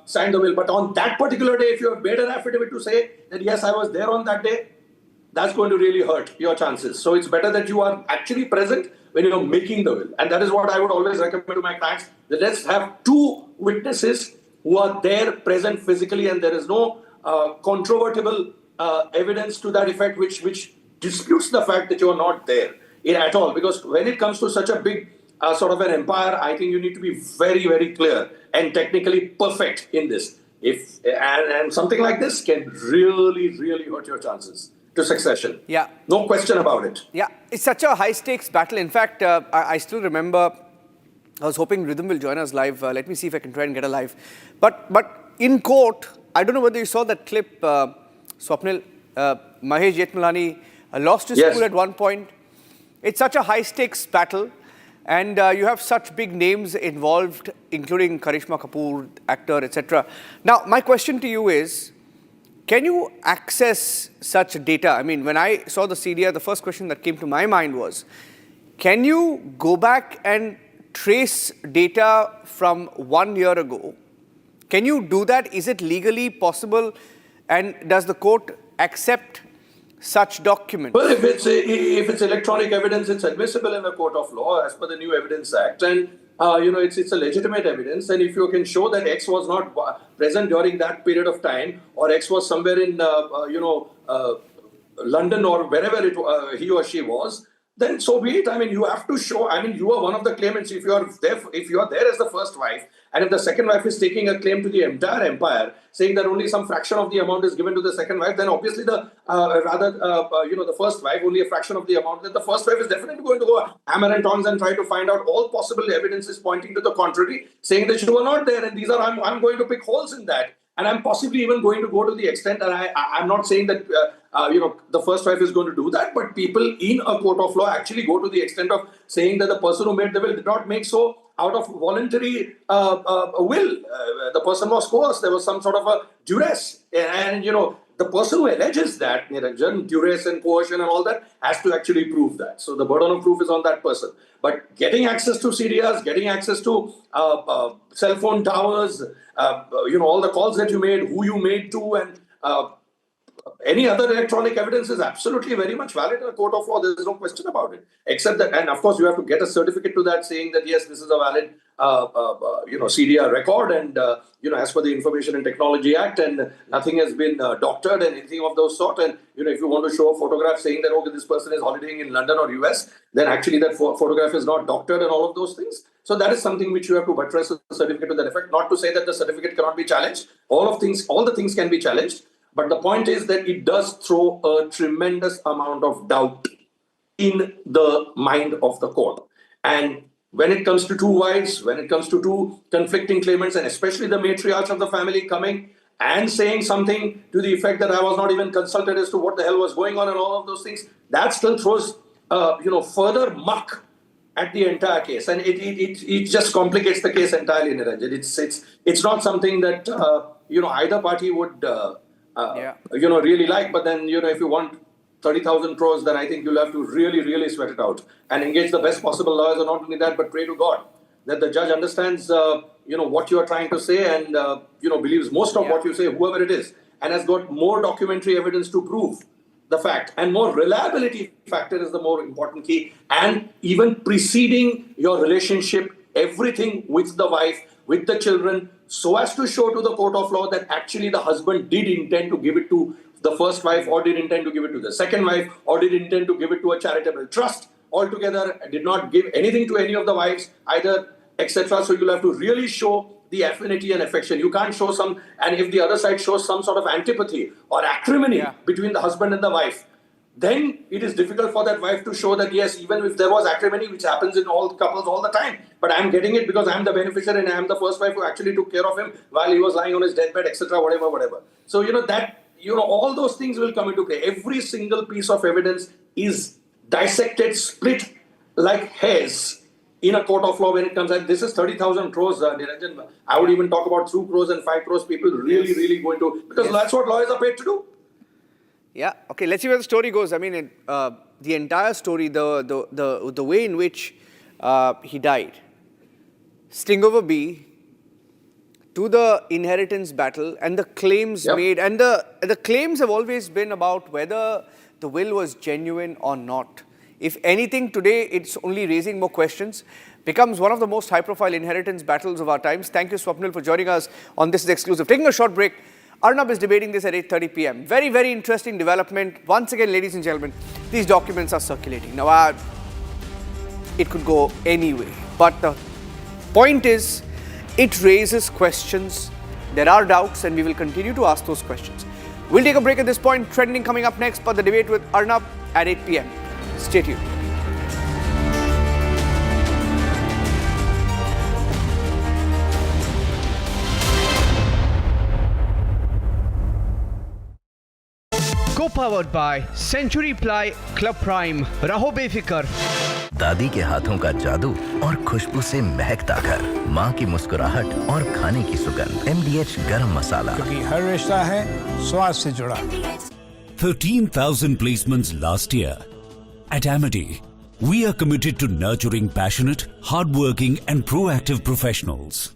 signed the will. But on that particular day, if you have made an affidavit to say that, yes, I was there on that day, that's going to really hurt your chances. So it's better that you are actually present when you're making the will. And that is what I would always recommend to my clients, that let's have two witnesses who are there, present physically, and there is no controvertible evidence to that effect which disputes the fact that you are not there at all. Because when it comes to such a big sort of an empire, I think you need to be very, very clear and technically perfect in this. And something like this can really, really hurt your chances to succession. Yeah. No question about it. Yeah, it's such a high-stakes battle. In fact, I still remember, I was hoping Rhythm will join us live. Let me see if I can try and get a live. But in court, I don't know whether you saw that clip, Swapnil, Mahesh Jethmalani lost his school at one point. It's such a high-stakes battle. And you have such big names involved, including Karishma Kapoor, actor, etc. Now, my question to you is, can you access such data? I mean, when I saw the CDR, the first question that came to my mind was, can you go back and trace data from 1 year ago? Can you do that? Is it legally possible? And does the court accept such documents? Well, if it's electronic evidence, it's admissible in a court of law as per the new Evidence Act. And it's a legitimate evidence, and if you can show that X was not present during that period of time, or X was somewhere in London or wherever he or she was, then so be it. I mean, you have to show. I mean, you are one of the claimants. If you are there as the first wife, and if the second wife is taking a claim to the entire empire, saying that only some fraction of the amount is given to the second wife, then obviously the first wife, only a fraction of the amount. Then the first wife is definitely going to go hammer and tongs and try to find out all possible evidences pointing to the contrary, saying that you were not there, and these are I'm going to pick holes in that. And I'm possibly even going to go to the extent, and I'm not saying that, the first wife is going to do that, but people in a court of law actually go to the extent of saying that the person who made the will did not make so out of voluntary will. The person was coerced. There was some sort of a duress. And, the person who alleges that, Niranjan, duress and coercion and all that, has to actually prove that. So the burden of proof is on that person. But getting access to CDRs, getting access to cell phone towers, all the calls that you made, who you made to, and any other electronic evidence is absolutely very much valid in a court of law. There is no question about it. Except that, and of course, you have to get a certificate to that saying that, yes, this is a valid, CDR record, and, as per the Information and Technology Act, and nothing has been doctored and anything of those sort. And, if you want to show a photograph saying that, okay, this person is holidaying in London or US, then actually that photograph is not doctored and all of those things. So that is something which you have to buttress with a certificate to that effect. Not to say that the certificate cannot be challenged. All the things can be challenged. But the point is that it does throw a tremendous amount of doubt in the mind of the court. And when it comes to two wives, when it comes to two conflicting claimants, and especially the matriarch of the family coming and saying something to the effect that I was not even consulted as to what the hell was going on and all of those things, that still throws, further muck at the entire case. And it just complicates the case entirely, Niranjan. It's not something that, either party would... really like, but then, if you want 30,000 crores, then I think you'll have to really, really sweat it out and engage the best possible lawyers, and not only that, but pray to God that the judge understands, what you are trying to say, and, believes most of what you say, whoever it is, and has got more documentary evidence to prove the fact, and more reliability factor is the more important key, and even preceding your relationship, everything with the wife, with the children, so as to show to the court of law that actually the husband did intend to give it to the first wife, or did intend to give it to the second wife, or did intend to give it to a charitable trust altogether, did not give anything to any of the wives either, etc. So you'll have to really show the affinity and affection. You can't show and if the other side shows some sort of antipathy or acrimony between the husband and the wife, then it is difficult for that wife to show that, yes, even if there was acrimony, which happens in all couples all the time, but I'm getting it because I'm the beneficiary and I'm the first wife who actually took care of him while he was lying on his deathbed, etc., whatever. So, all those things will come into play. Every single piece of evidence is dissected, split like hairs in a court of law when it comes. And this is 30,000 crores, Niranjan. I would even talk about 2 crores and 5 crores people really going to, because that's what lawyers are paid to do. Yeah. Okay. Let's see where the story goes. I mean, the entire story, the way in which he died. Sting of a bee, to the inheritance battle and the claims made. And the claims have always been about whether the will was genuine or not. If anything, today it's only raising more questions. Becomes one of the most high-profile inheritance battles of our times. Thank you, Swapnil, for joining us on This Is Exclusive. Taking a short break. Arnab is debating this at 8:30 p.m. Very, very interesting development. Once again, ladies and gentlemen, these documents are circulating. Now, it could go any way. But the point is, it raises questions. There are doubts, and we will continue to ask those questions. We'll take a break at this point. Trending coming up next, but the debate with Arnab at 8 p.m. Stay tuned. Co-powered by Century Ply Club Prime. रहो बेफिक्र. दादी के हाथों का जादू और खुशबू से महकता घर, माँ की मुस्कुराहट और खाने की सुगंध. MDH गरम मसाला, क्योंकि हर रिश्ता है स्वाद से जुड़ा. 13,000 placements last year. At Amity, we are committed to nurturing passionate, hardworking and proactive professionals.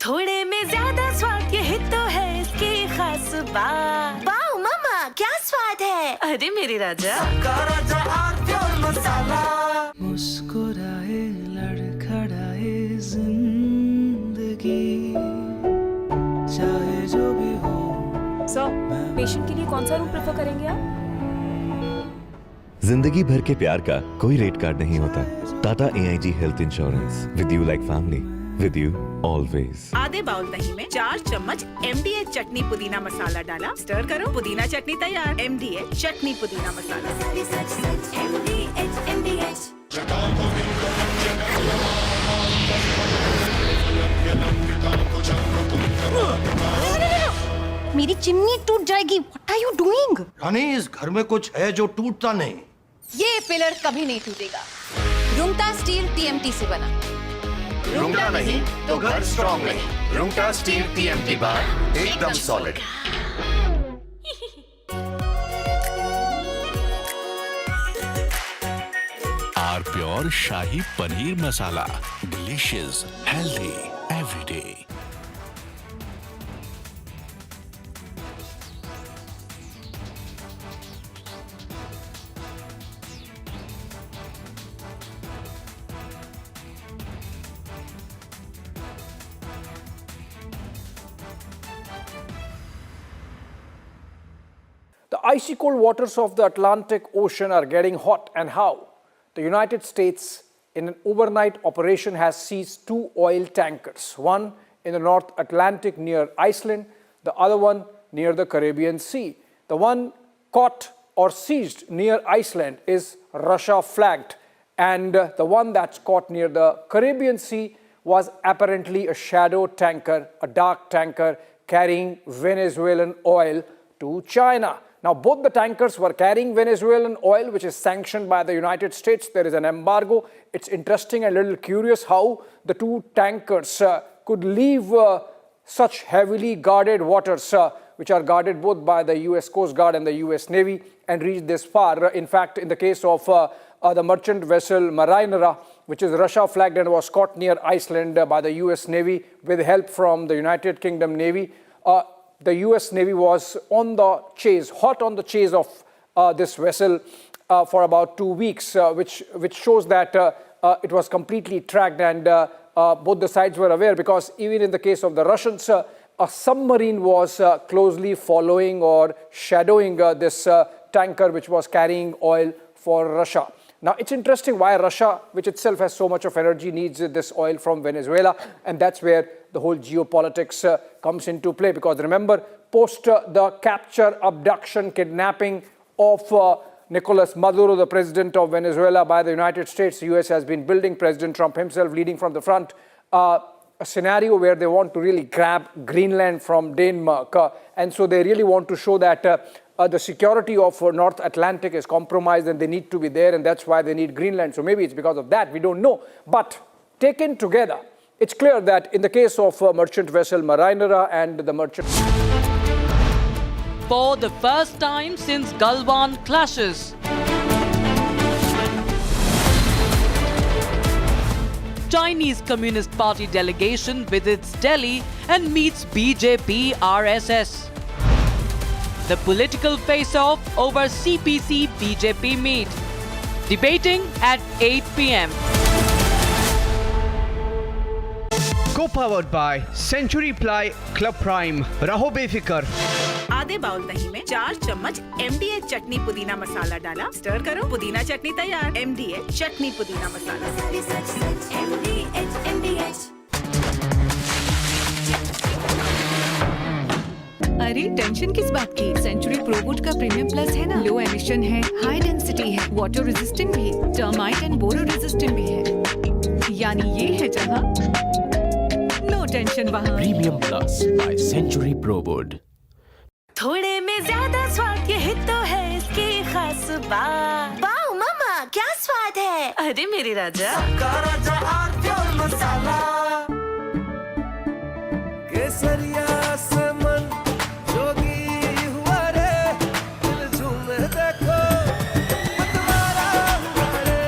थोड़े में ज्यादा स्वाद, यही तो है इसकी खास बात. वाओ मामा, क्या स्वाद है. अरे मेरे राजा, मुस्कुराए लड़खड़ाए जिंदगी, चाहे जो भी हो. सर, पेशेंट के लिए कौन सा रूम प्रेफर करेंगे आप? जिंदगी भर के प्यार का कोई रेट कार्ड नहीं होता. Tata AIG health insurance, with you like family, with you always. आधे बाउल दही में 4 चम्मच MDH चटनी पुदीना मसाला डाला, स्टर करो, पुदीना चटनी तैयार. MDH चटनी पुदीना मसाला. MDH. मेरी चिमनी टूट जाएगी. What are you doing? रानी, इस घर में कुछ है जो टूटता नहीं. ये पिलर कभी नहीं टूटेगा. रुंगटा स्टील TMT से बना. रुंगटा नहीं तो घर स्ट्रॉन्ग नहीं. रुंगटा स्टील TMT बार एकदम solid. Our pure Shahi Paneer Masala. Delicious, healthy, every day. The icy cold waters of the Atlantic Ocean are getting hot, and how? The United States, in an overnight operation, has seized 2 oil tankers, one in the North Atlantic near Iceland, the other one near the Caribbean Sea. The one caught or seized near Iceland is Russia flagged, and the one that's caught near the Caribbean Sea was apparently a shadow tanker, a dark tanker carrying Venezuelan oil to China. Now, both the tankers were carrying Venezuelan oil, which is sanctioned by the United States. There is an embargo. It's interesting and a little curious how the 2 tankers could leave such heavily guarded waters, which are guarded both by the US Coast Guard and the US Navy, and reach this far. In fact, in the case of the merchant vessel Marinera, which is Russia flagged and was caught near Iceland by the US Navy with help from the United Kingdom Navy, the US Navy was on the chase, hot on the chase of this vessel for about 2 weeks, which shows that it was completely tracked, and both the sides were aware, because even in the case of the Russians, a submarine was closely following or shadowing this tanker which was carrying oil for Russia. Now, it's interesting why Russia, which itself has so much of energy, needs this oil from Venezuela, and that's where the whole geopolitics comes into play. Because remember, post the capture, abduction, kidnapping of Nicolas Maduro, the president of Venezuela, by the United States, the US has been building, President Trump himself leading from the front, a scenario where they want to really grab Greenland from Denmark. And so they really want to show that the security of North Atlantic is compromised and they need to be there, and that's why they need Greenland. So maybe it's because of that, we don't know. But taken together, it's clear that in the case of merchant vessel Marinera and the merchant... For the first time since Galwan clashes, Chinese Communist Party delegation visits Delhi and meets BJP RSS. The political face-off over CPC BJP meet. Debating at 8 p.m. Co-powered by Century Ply Club Prime. रहो बेफिक्र. आधे bowl दही में 4 चम्मच MDH चटनी पुदीना मसाला डाला, stir करो, पुदीना चटनी तैयार. MDH चटनी पुदीना मसाला. MDH. अरे टेंशन किस बात की? सेंचुरी प्रोवुड का प्रीमियम प्लस है ना. लो एमिशन है, हाई डेंसिटी है, वाटर रेजिस्टेंट भी है, टर्माइट एंड बोरो रेजिस्टेंट भी है. यानी ये है जहां नो टेंशन वहां. Premium plus by Century Prowood. थोड़े में ज्यादा स्वाद, ये तो है इसकी खास बात. वाओ मामा क्या स्वाद है. अरे मेरे राजा. केसरिया से मन जोगी हुआ रे, दिल झूमे देखो मतवारा हुआ रे.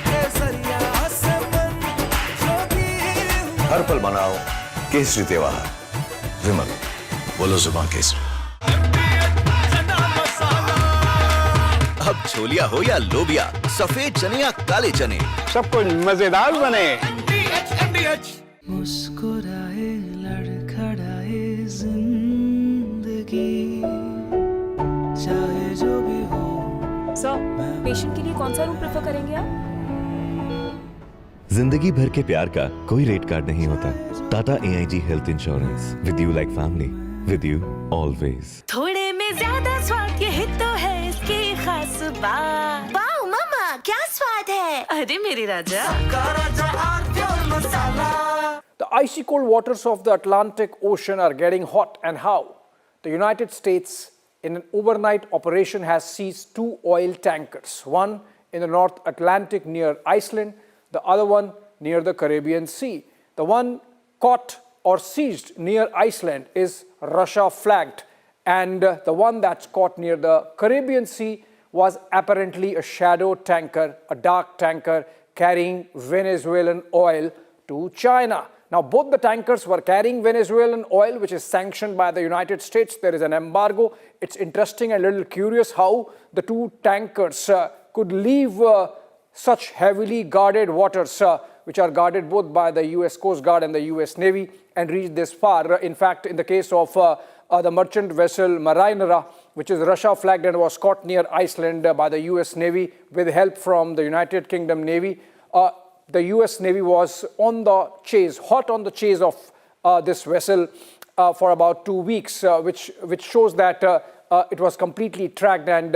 केसरिया से मन जोगी हुआ. हर पल मनाओ केसरी त्योहार. विमल बोलो जुबान केसरी. अब छोलिया हो या लोबिया, सफेद चने या काले चने, सब कुछ मजेदार बने. मुस्कुराए लड़खड़ाए जिंदगी, चाहे जो भी हो. सर, पेशेंट के लिए कौन सा रूम प्रेफर करेंगे आप? जिंदगी भर के प्यार का कोई रेट कार्ड नहीं होता. Tata AIG health insurance. With you like family. With you always. थोड़े में ज्यादा स्वाद, ये तो है इसकी खास बात. वाओ मामा क्या स्वाद है. अरे मेरे राजा. The icy cold waters of the Atlantic Ocean are getting hot, and how? The United States, in an overnight operation, has seized 2 oil tankers, one in the North Atlantic near Iceland, the other one near the Caribbean Sea. The one caught or seized near Iceland is Russia flagged, and the one that's caught near the Caribbean Sea was apparently a shadow tanker, a dark tanker carrying Venezuelan oil to China. Now, both the tankers were carrying Venezuelan oil, which is sanctioned by the United States. There is an embargo. It's interesting and a little curious how the 2 tankers could leave such heavily guarded waters, which are guarded both by the US Coast Guard and the US Navy, and reach this far. In fact, in the case of the merchant vessel Marinera, which is Russia flagged and was caught near Iceland by the US Navy with help from the United Kingdom Navy, the US Navy was on the chase, hot on the chase of this vessel for about 2 weeks, which shows that it was completely tracked, and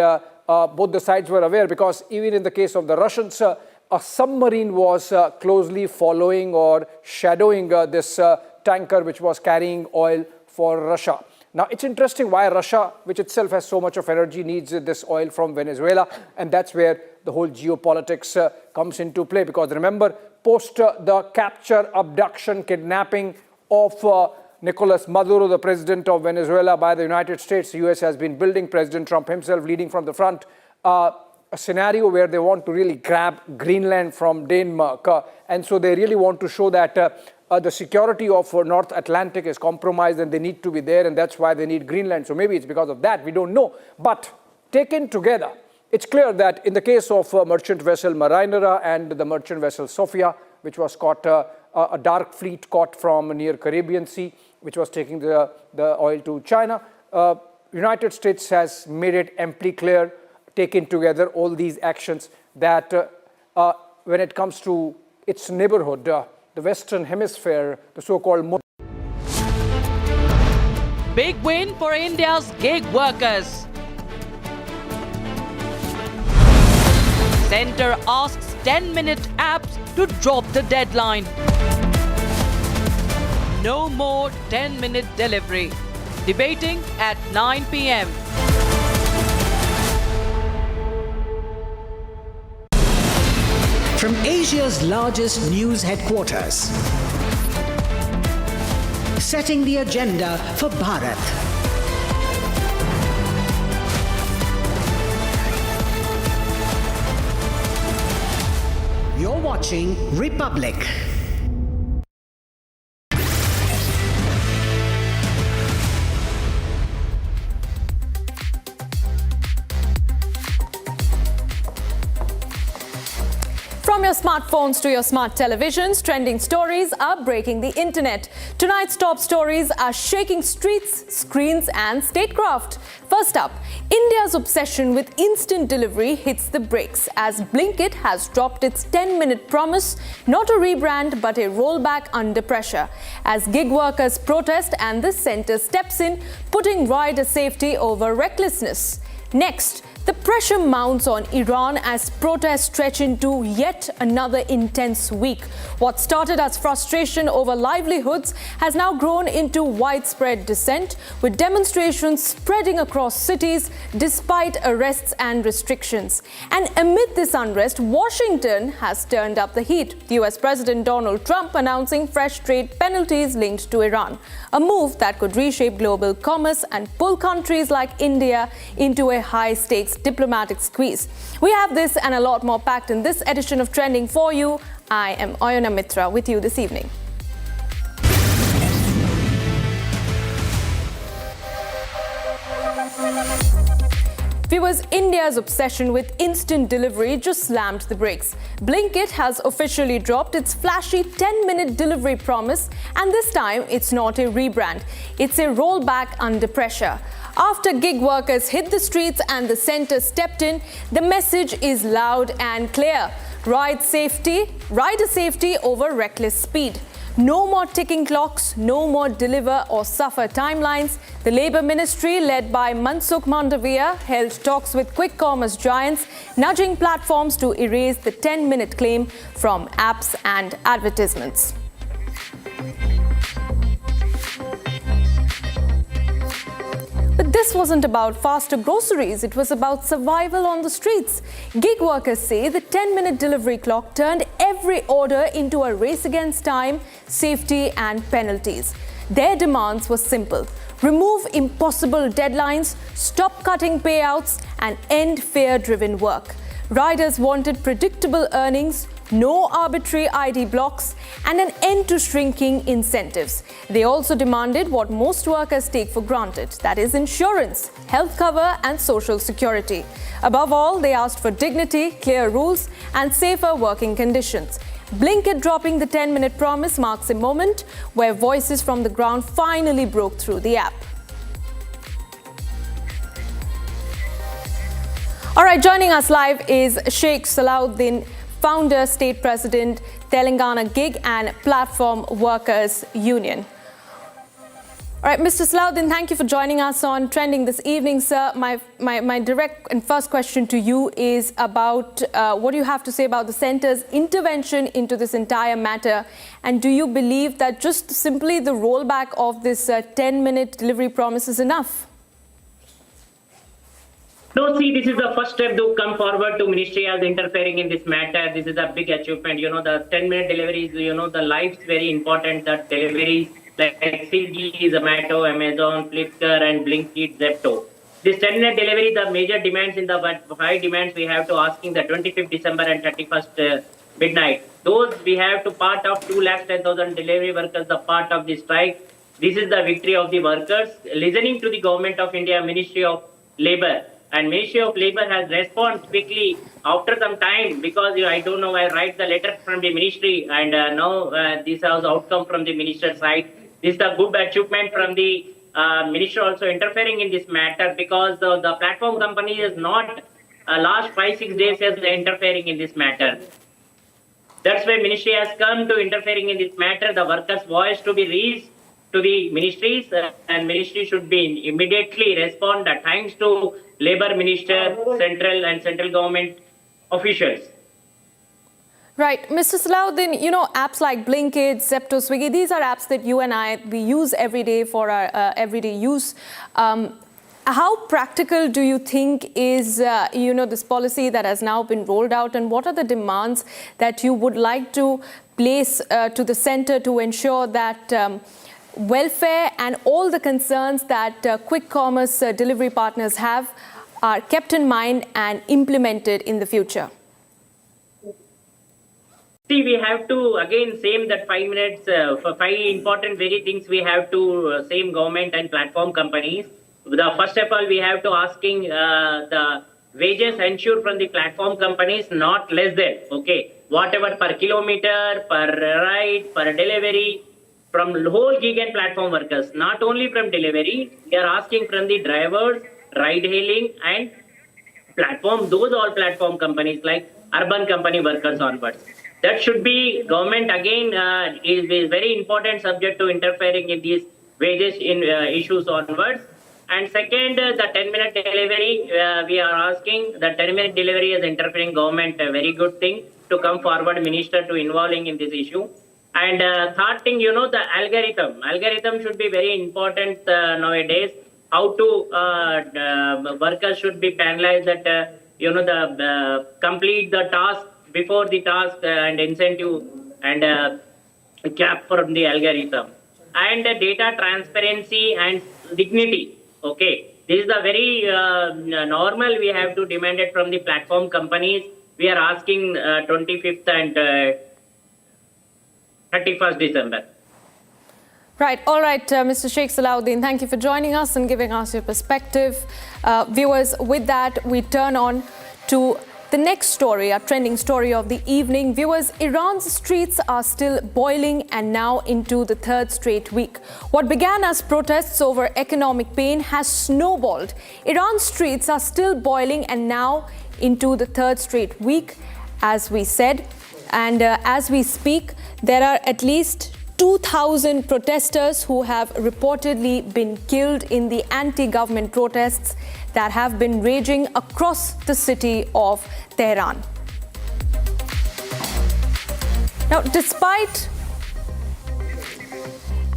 both the sides were aware, because even in the case of the Russians, a submarine was closely following or shadowing this tanker which was carrying oil for Russia. Now, it's interesting why Russia, which itself has so much of energy, needs this oil from Venezuela, and that's where the whole geopolitics comes into play. Because remember, post the capture, abduction, kidnapping of Nicolas Maduro, the president of Venezuela, by the United States, the US has been building, President Trump himself leading from the front, a scenario where they want to really grab Greenland from Denmark. And so they really want to show that the security of North Atlantic is compromised and they need to be there, and that's why they need Greenland. So maybe it's because of that, we don't know. But taken together, it's clear that in the case of merchant vessel Marinera and the merchant vessel Sofia, which was caught, a dark fleet caught from near Caribbean Sea, which was taking the oil to China, United States has made it amply clear, taken together all these actions, that when it comes to its neighborhood, the Western Hemisphere, the so-called... Big win for India's gig workers. Centre asks 10-minute apps to drop the deadline. No more 10-minute delivery. Debating at 9 p.m. From Asia's largest news headquarters, setting the agenda for Bharat. You're watching Republic. From your smartphones to your smart televisions, trending stories are breaking the internet. Tonight's top stories are shaking streets, screens and statecraft. First up, India's obsession with instant delivery hits the brakes as Blinkit has dropped its 10-minute promise, not a rebrand but a rollback under pressure. As gig workers protest and the centre steps in, putting rider safety over recklessness. Next, the pressure mounts on Iran as protests stretch into yet another intense week. What started as frustration over livelihoods has now grown into widespread dissent, with demonstrations spreading across cities despite arrests and restrictions. And amid this unrest, Washington has turned up the heat. The US President Donald Trump announcing fresh trade penalties linked to Iran, a move that could reshape global commerce and pull countries like India into a high-stakes diplomatic squeeze. We have this and a lot more packed in this edition of Trending for you. I am Ayana Mitra with you this evening. Viewers, India's obsession with instant delivery just slammed the brakes. Blinkit has officially dropped its flashy 10-minute delivery promise, and this time it's not a rebrand. It's a rollback under pressure. After gig workers hit the streets and the centre stepped in, the message is loud and clear. Rider safety over reckless speed. No more ticking clocks, no more deliver or suffer timelines. The Labour Ministry, led by Mansukh Mandavia, held talks with quick commerce giants, nudging platforms to erase the 10-minute claim from apps and advertisements. But this wasn't about faster groceries, it was about survival on the streets. Gig workers say the 10-minute delivery clock turned every order into a race against time, safety and penalties. Their demands were simple: remove impossible deadlines, stop cutting payouts and end fear-driven work. Riders wanted predictable earnings, no arbitrary ID blocks, and an end to shrinking incentives. They also demanded what most workers take for granted, that is insurance, health cover and social security. Above all, they asked for dignity, clear rules and safer working conditions. Blinkit dropping the 10-minute promise marks a moment where voices from the ground finally broke through the app. All right, joining us live is Sheikh Salahuddin, founder, state president, Telangana Gig and Platform Workers Union. All right, Mr. Salahuddin, thank you for joining us on Trending this evening, sir. My direct and first question to you is about what you have to say about the centre's intervention into this entire matter. And do you believe that just simply the rollback of this 10-minute delivery promise is enough? No, see, this is the first step to come forward to ministry as interfering in this matter. This is a big achievement. You know, the 10-minute deliveries, you know, the life's very important. That deliveries like Swiggy, Zomato, Amazon, Flipkart and Blinkit, Zepto. This 10-minute delivery, the major demands in the 5 demands we have to asking the 25th December and 31st midnight. Those we have to part of 210,000 delivery workers, the part of the strike. This is the victory of the workers. Listening to the Government of India, Ministry of Labour, and Ministry of Labour has responded quickly after some time because I don't know, I write the letter from the ministry and now this has outcome from the minister's side. This is a good achievement from the minister also interfering in this matter because the platform company is not last 5-6 days has interfering in this matter. That's why ministry has come to interfering in this matter. The workers' voice to be raised to the ministries and ministry should be immediately respond at times to Labour Minister, central and central government officials. Right. Mr. Salahuddin, you know, apps like Blinkit, Zepto, Swiggy, these are apps that you and I, we use every day for our everyday use. How practical do you think is, you know, this policy that has now been rolled out, and what are the demands that you would like to place to the centre to ensure that welfare and all the concerns that quick commerce delivery partners have are kept in mind and implemented in the future? See, we have to, again, same that 5 minutes, for 5 important very things we have to, same government and platform companies. The first of all, we have to asking the wages ensured from the platform companies not less than, okay, whatever per kilometer, per ride, per delivery, from whole gig and platform workers, not only from delivery, we are asking from the drivers, ride hailing and platform, those all platform companies like urban company workers onwards. That should be government again is very important subject to interfering in these wages in issues onwards. And second, the 10-minute delivery, we are asking the 10-minute delivery is interfering government, a very good thing to come forward, minister to involving in this issue. And third thing, the algorithm should be very important nowadays. How to workers should be penalized that complete the task before the task and incentive and cap from the algorithm and data transparency and dignity. Okay, this is the very normal. We have to demand it from the platform companies. We are asking 25th and 31st December. Right, all right, Mr. Sheikh Salahuddin, thank you for joining us and giving us your perspective. Viewers, with that, we turn on to the next story, our trending story of the evening. Viewers, Iran's streets are still boiling and now into the third straight week. What began as protests over economic pain has snowballed. Iran's streets are still boiling and now into the third straight week, as we said. And as we speak, there are at least 2,000 protesters who have reportedly been killed in the anti-government protests that have been raging across the city of Tehran. Now,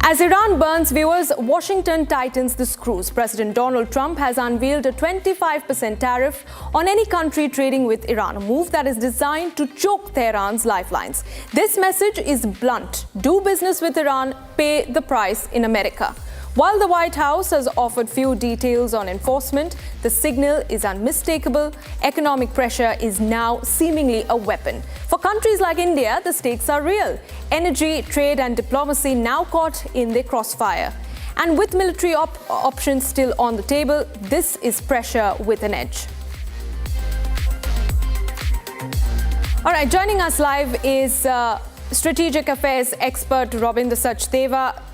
as Iran burns, viewers, Washington tightens the screws. President Donald Trump has unveiled a 25% tariff on any country trading with Iran, a move that is designed to choke Tehran's lifelines. This message is blunt. Do business with Iran, pay the price in America. While the White House has offered few details on enforcement, the signal is unmistakable. Economic pressure is now seemingly a weapon. For countries like India, the stakes are real. Energy, trade and diplomacy now caught in the crossfire. And with military options still on the table, this is pressure with an edge. All right, joining us live is strategic affairs expert Robindra Sachdeva.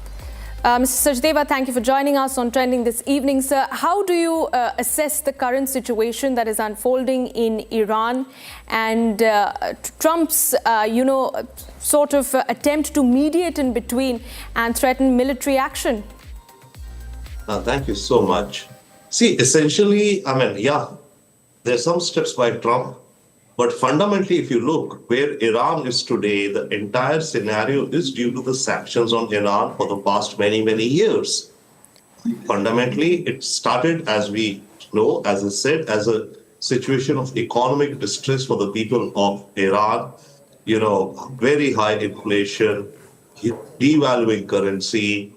Mr. Sachdeva, thank you for joining us on Trending this evening, sir. How do you assess the current situation that is unfolding in Iran and Trump's, sort of attempt to mediate in between and threaten military action? Thank you so much. See, essentially, there's some steps by Trump. But fundamentally, if you look where Iran is today, the entire scenario is due to the sanctions on Iran for the past many, many years. Fundamentally, it started, as we know, as I said, as a situation of economic distress for the people of Iran, very high inflation, devaluing currency,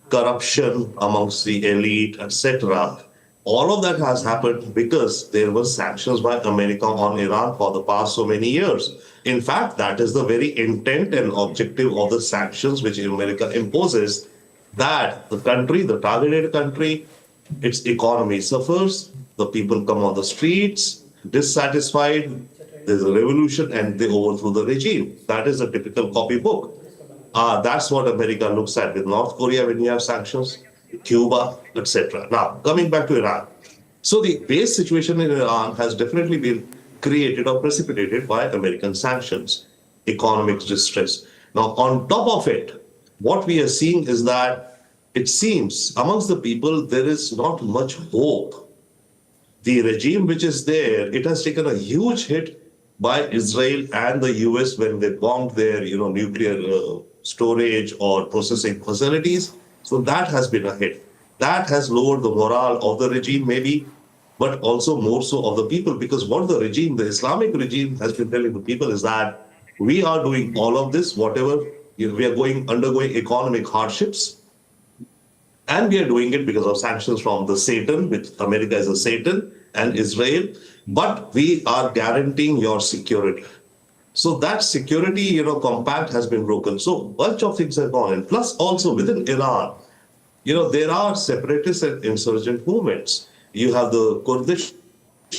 corruption amongst the elite, etc. All of that has happened because there were sanctions by America on Iran for the past so many years. In fact, that is the very intent and objective of the sanctions which America imposes, that the country, the targeted country, its economy suffers, the people come on the streets, dissatisfied, there's a revolution and they overthrow the regime. That is a typical copybook. That's what America looks at with North Korea when you have sanctions, Cuba, etc. Now, coming back to Iran. So the base situation in Iran has definitely been created or precipitated by American sanctions, economic distress. Now, on top of it, what we are seeing is that it seems amongst the people, there is not much hope. The regime which is there, it has taken a huge hit by Israel and the US when they bombed their, nuclear storage or processing facilities. So that has been a hit. That has lowered the morale of the regime maybe, but also more so of the people, because what the regime, the Islamic regime has been telling the people is that we are doing all of this, whatever, we are undergoing economic hardships, and we are doing it because of sanctions from the Satan, which America is a Satan, and Israel, but we are guaranteeing your security. So that security, compact has been broken. So a bunch of things have gone in. Plus also within Iran, there are separatist and insurgent movements. You have the Kurdish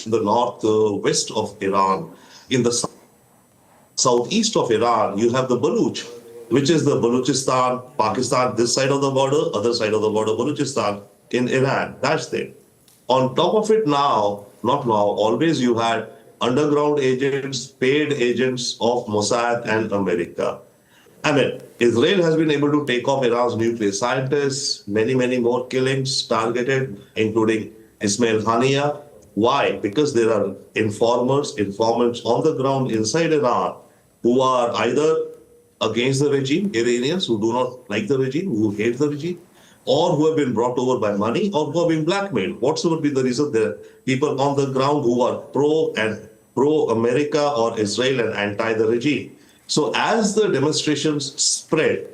in the northwest of Iran. In the southeast of Iran, you have the Baluch, which is the Baluchistan, Pakistan, this side of the border, other side of the border, Baluchistan in Iran. That's there. On top of it now, not now, always you had underground agents, paid agents of Mossad and America. I mean, Israel has been able to take off Iran's nuclear scientists, many more killings targeted, including Ismail Haniyeh. Why? Because there are informants on the ground inside Iran who are either against the regime, Iranians who do not like the regime, who hate the regime, or who have been brought over by money, or who have been blackmailed. Whatsoever be the reason, there are people on the ground who are pro-America or Israel and anti the regime. So as the demonstrations spread,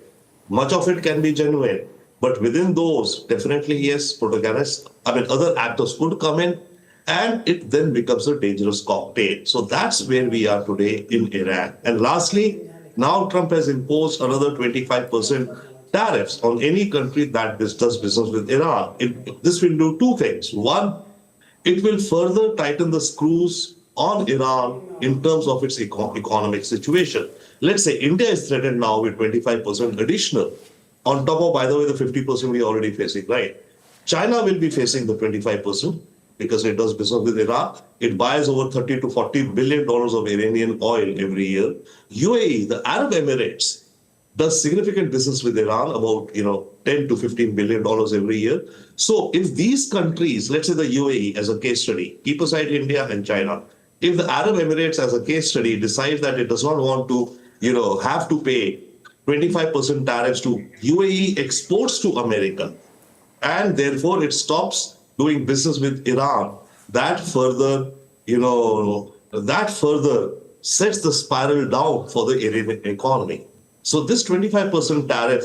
much of it can be genuine, but within those, definitely yes, protagonists, other actors could come in, and it then becomes a dangerous cocktail. So that's where we are today in Iran. And lastly, now Trump has imposed another 25% tariffs on any country that does business with Iran. This will do two things. One, it will further tighten the screws on Iran in terms of its economic situation. Let's say India is threatened now with 25% additional, on top of, by the way, the 50% we are already facing, right? China will be facing the 25% because it does business with Iran. It buys over $30 to $40 billion of Iranian oil every year. UAE, the Arab Emirates, does significant business with Iran, about 10 to $15 billion every year. So if these countries, let's say the UAE as a case study, keep aside India and China, if the Arab Emirates as a case study decides that it does not want to, have to pay 25% tariffs to UAE exports to America, and therefore it stops doing business with Iran, that further sets the spiral down for the Iranian economy. So this 25% tariff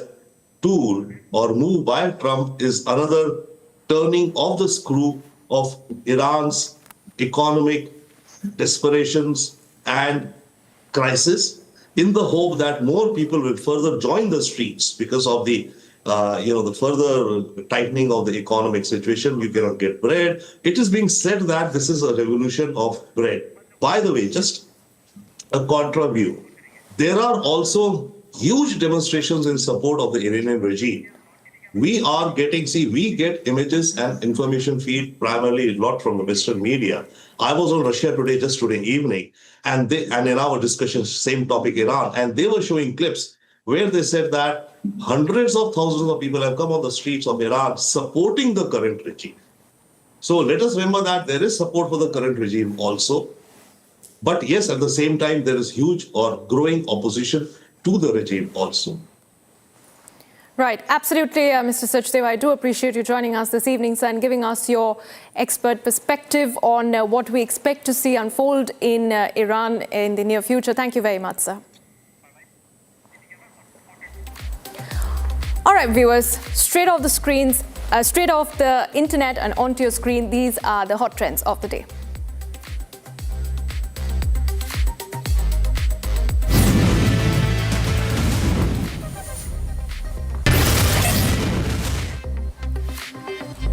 tool or move by Trump is another turning of the screw of Iran's economic desperations and crisis, in the hope that more people will further join the streets because of the further tightening of the economic situation. You cannot get bread. It is being said that this is a revolution of bread. By the way, just a contra view. There are also huge demonstrations in support of the Iranian regime. We get images and information feed primarily a lot from the Western media. I was on Russia Today just today evening, and in our discussion, same topic, Iran, and they were showing clips where they said that hundreds of thousands of people have come on the streets of Iran supporting the current regime. So let us remember that there is support for the current regime also. But yes, at the same time, there is huge or growing opposition to the regime also. Right, absolutely, Mr. Sachdev. I do appreciate you joining us this evening, sir, and giving us your expert perspective on what we expect to see unfold in Iran in the near future. Thank you very much, sir. All right, viewers, straight off the internet and onto your screen, these are the hot trends of the day.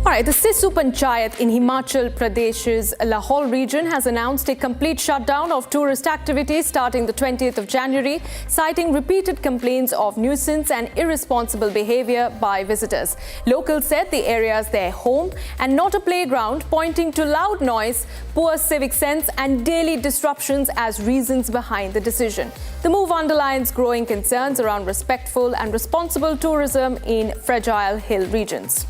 All right, the Sisu Panchayat in Himachal Pradesh's Lahore region has announced a complete shutdown of tourist activities starting the 20th of January, citing repeated complaints of nuisance and irresponsible behavior by visitors. Locals said the area is their home and not a playground, pointing to loud noise, poor civic sense and daily disruptions as reasons behind the decision. The move underlines growing concerns around respectful and responsible tourism in fragile hill regions.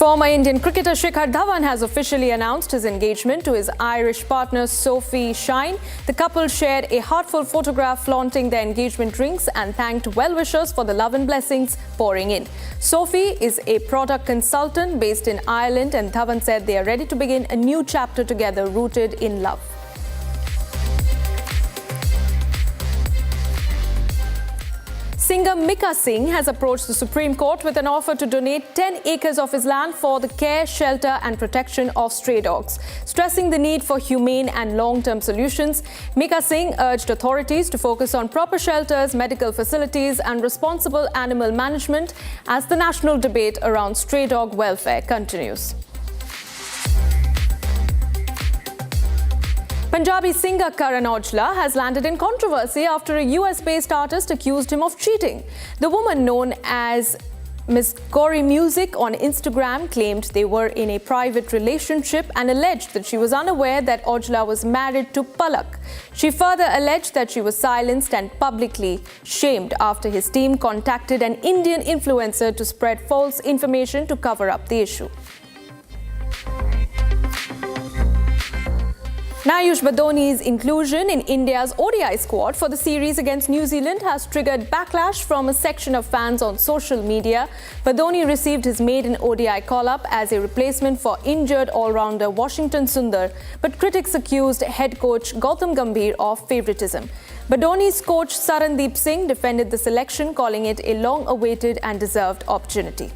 Former Indian cricketer Shikhar Dhawan has officially announced his engagement to his Irish partner Sophie Shine. The couple shared a heartfelt photograph flaunting their engagement rings and thanked well-wishers for the love and blessings pouring in. Sophie is a product consultant based in Ireland, and Dhawan said they are ready to begin a new chapter together rooted in love. singer Mika Singh has approached the Supreme Court with an offer to donate 10 acres of his land for the care, shelter and protection of stray dogs. Stressing the need for humane and long-term solutions, Mika Singh urged authorities to focus on proper shelters, medical facilities and responsible animal management as the national debate around stray dog welfare continues. Punjabi singer Karan Aujla has landed in controversy after a US-based artist accused him of cheating. The woman, known as Miss Gory Music on Instagram, claimed they were in a private relationship and alleged that she was unaware that Aujla was married to Palak. She further alleged that she was silenced and publicly shamed after his team contacted an Indian influencer to spread false information to cover up the issue. Ayush Badoni's inclusion in India's ODI squad for the series against New Zealand has triggered backlash from a section of fans on social media. Badoni received his maiden ODI call-up as a replacement for injured all-rounder Washington Sundar, but critics accused head coach Gautam Gambhir of favouritism. Badoni's coach Sarandeep Singh defended the selection, calling it a long-awaited and deserved opportunity.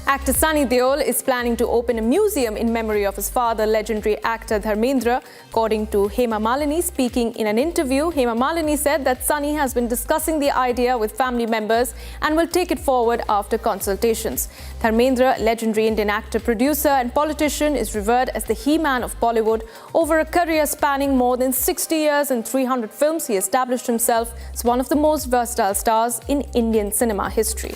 Actor Sunny Deol is planning to open a museum in memory of his father, legendary actor Dharmendra. According to Hema Malini, speaking in an interview, Hema Malini said that Sunny has been discussing the idea with family members and will take it forward after consultations. Dharmendra, legendary Indian actor, producer and politician, is revered as the He-Man of Bollywood. Over a career spanning more than 60 years and 300 films, he established himself as one of the most versatile stars in Indian cinema history.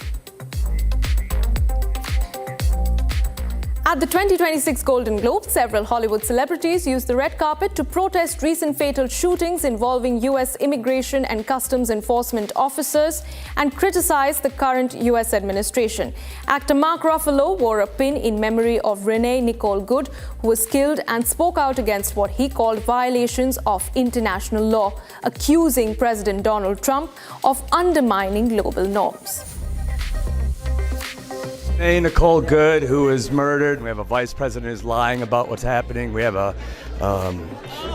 At the 2026 Golden Globes, several Hollywood celebrities used the red carpet to protest recent fatal shootings involving US immigration and customs enforcement officers and criticize the current US administration. Actor Mark Ruffalo wore a pin in memory of Renee Nicole Goode, who was killed, and spoke out against what he called violations of international law, accusing President Donald Trump of undermining global norms. Nicole Goode, who was murdered. We have a vice president who's lying about what's happening. We have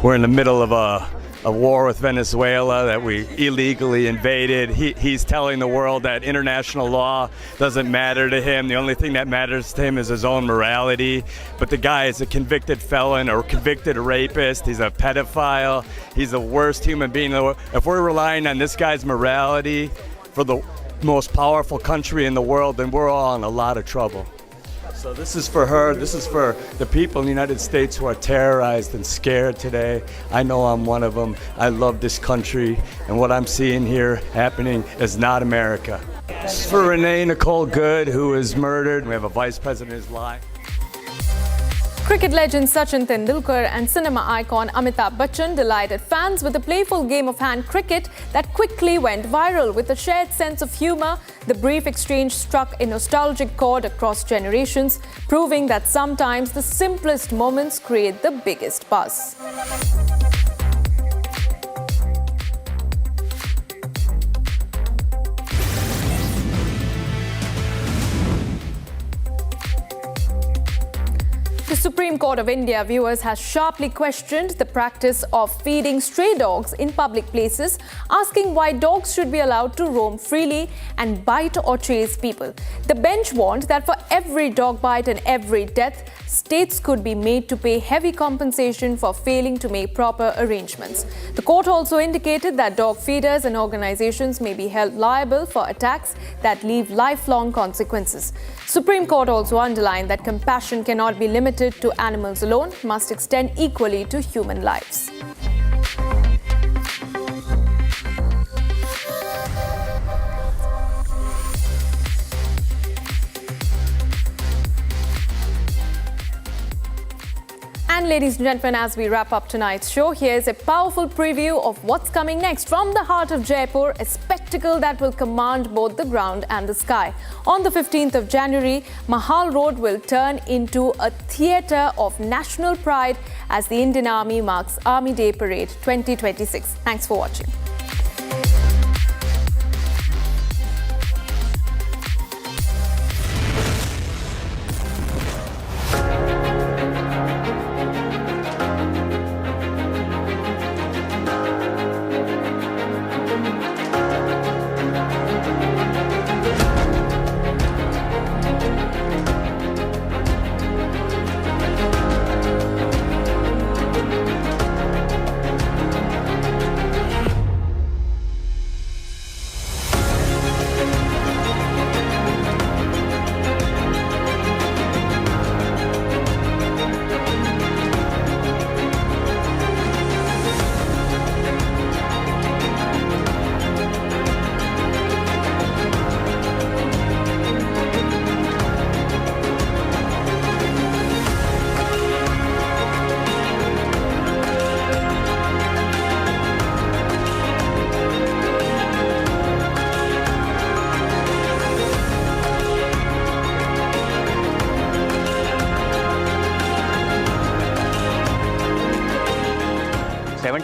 we're in the middle of a war with Venezuela that we illegally invaded. He's telling the world that international law doesn't matter to him. The only thing that matters to him is his own morality. But the guy is a convicted felon or convicted rapist. He's a pedophile. He's the worst human being in the world. If we're relying on this guy's morality for the most powerful country in the world, then we're all in a lot of trouble. So this is for her, this is for the people in the United States who are terrorized and scared today. I know I'm one of them. I love this country, and what I'm seeing here happening is not America. This is for Renee Nicole Goode, who was murdered. We have a vice president who's lying. Cricket legend Sachin Tendulkar and cinema icon Amitabh Bachchan delighted fans with a playful game of hand cricket that quickly went viral. With a shared sense of humour, the brief exchange struck a nostalgic chord across generations, proving that sometimes the simplest moments create the biggest buzz. The Supreme Court of India, viewers, has sharply questioned the practice of feeding stray dogs in public places, asking why dogs should be allowed to roam freely and bite or chase people. The bench warned that for every dog bite and every death, states could be made to pay heavy compensation for failing to make proper arrangements. The court also indicated that dog feeders and organizations may be held liable for attacks that leave lifelong consequences. Supreme Court also underlined that compassion cannot be limited to animals alone, must extend equally to human lives. And ladies and gentlemen, as we wrap up tonight's show, here's a powerful preview of what's coming next. From the heart of Jaipur, a spectacle that will command both the ground and the sky. On the 15th of January, Mahal Road will turn into a theatre of national pride as the Indian Army marks Army Day Parade 2026. Thanks for watching.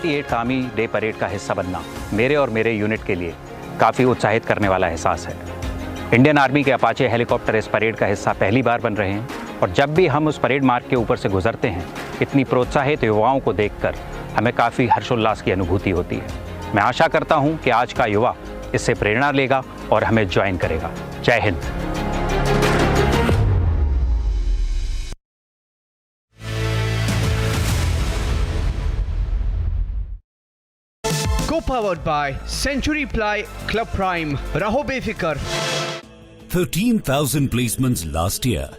78 army day parade का हिस्सा बनना मेरे और मेरे unit के लिए काफ़ी उत्साहित करने वाला एहसास है। इंडियन आर्मी के अपाचे हेलीकॉप्टर इस परेड का हिस्सा पहली बार बन रहे हैं और जब भी हम उस परेड मार्ग के ऊपर से गुजरते हैं, इतनी प्रोत्साहित युवाओं को देखकर हमें काफ़ी हर्षोल्लास की अनुभूति होती है। मैं आशा करता हूं कि आज का युवा इससे प्रेरणा लेगा और हमें ज्वाइन करेगा। जय Hind. Co-powered by Century Ply Club Prime. Raho befikar. 13,000 placements last year.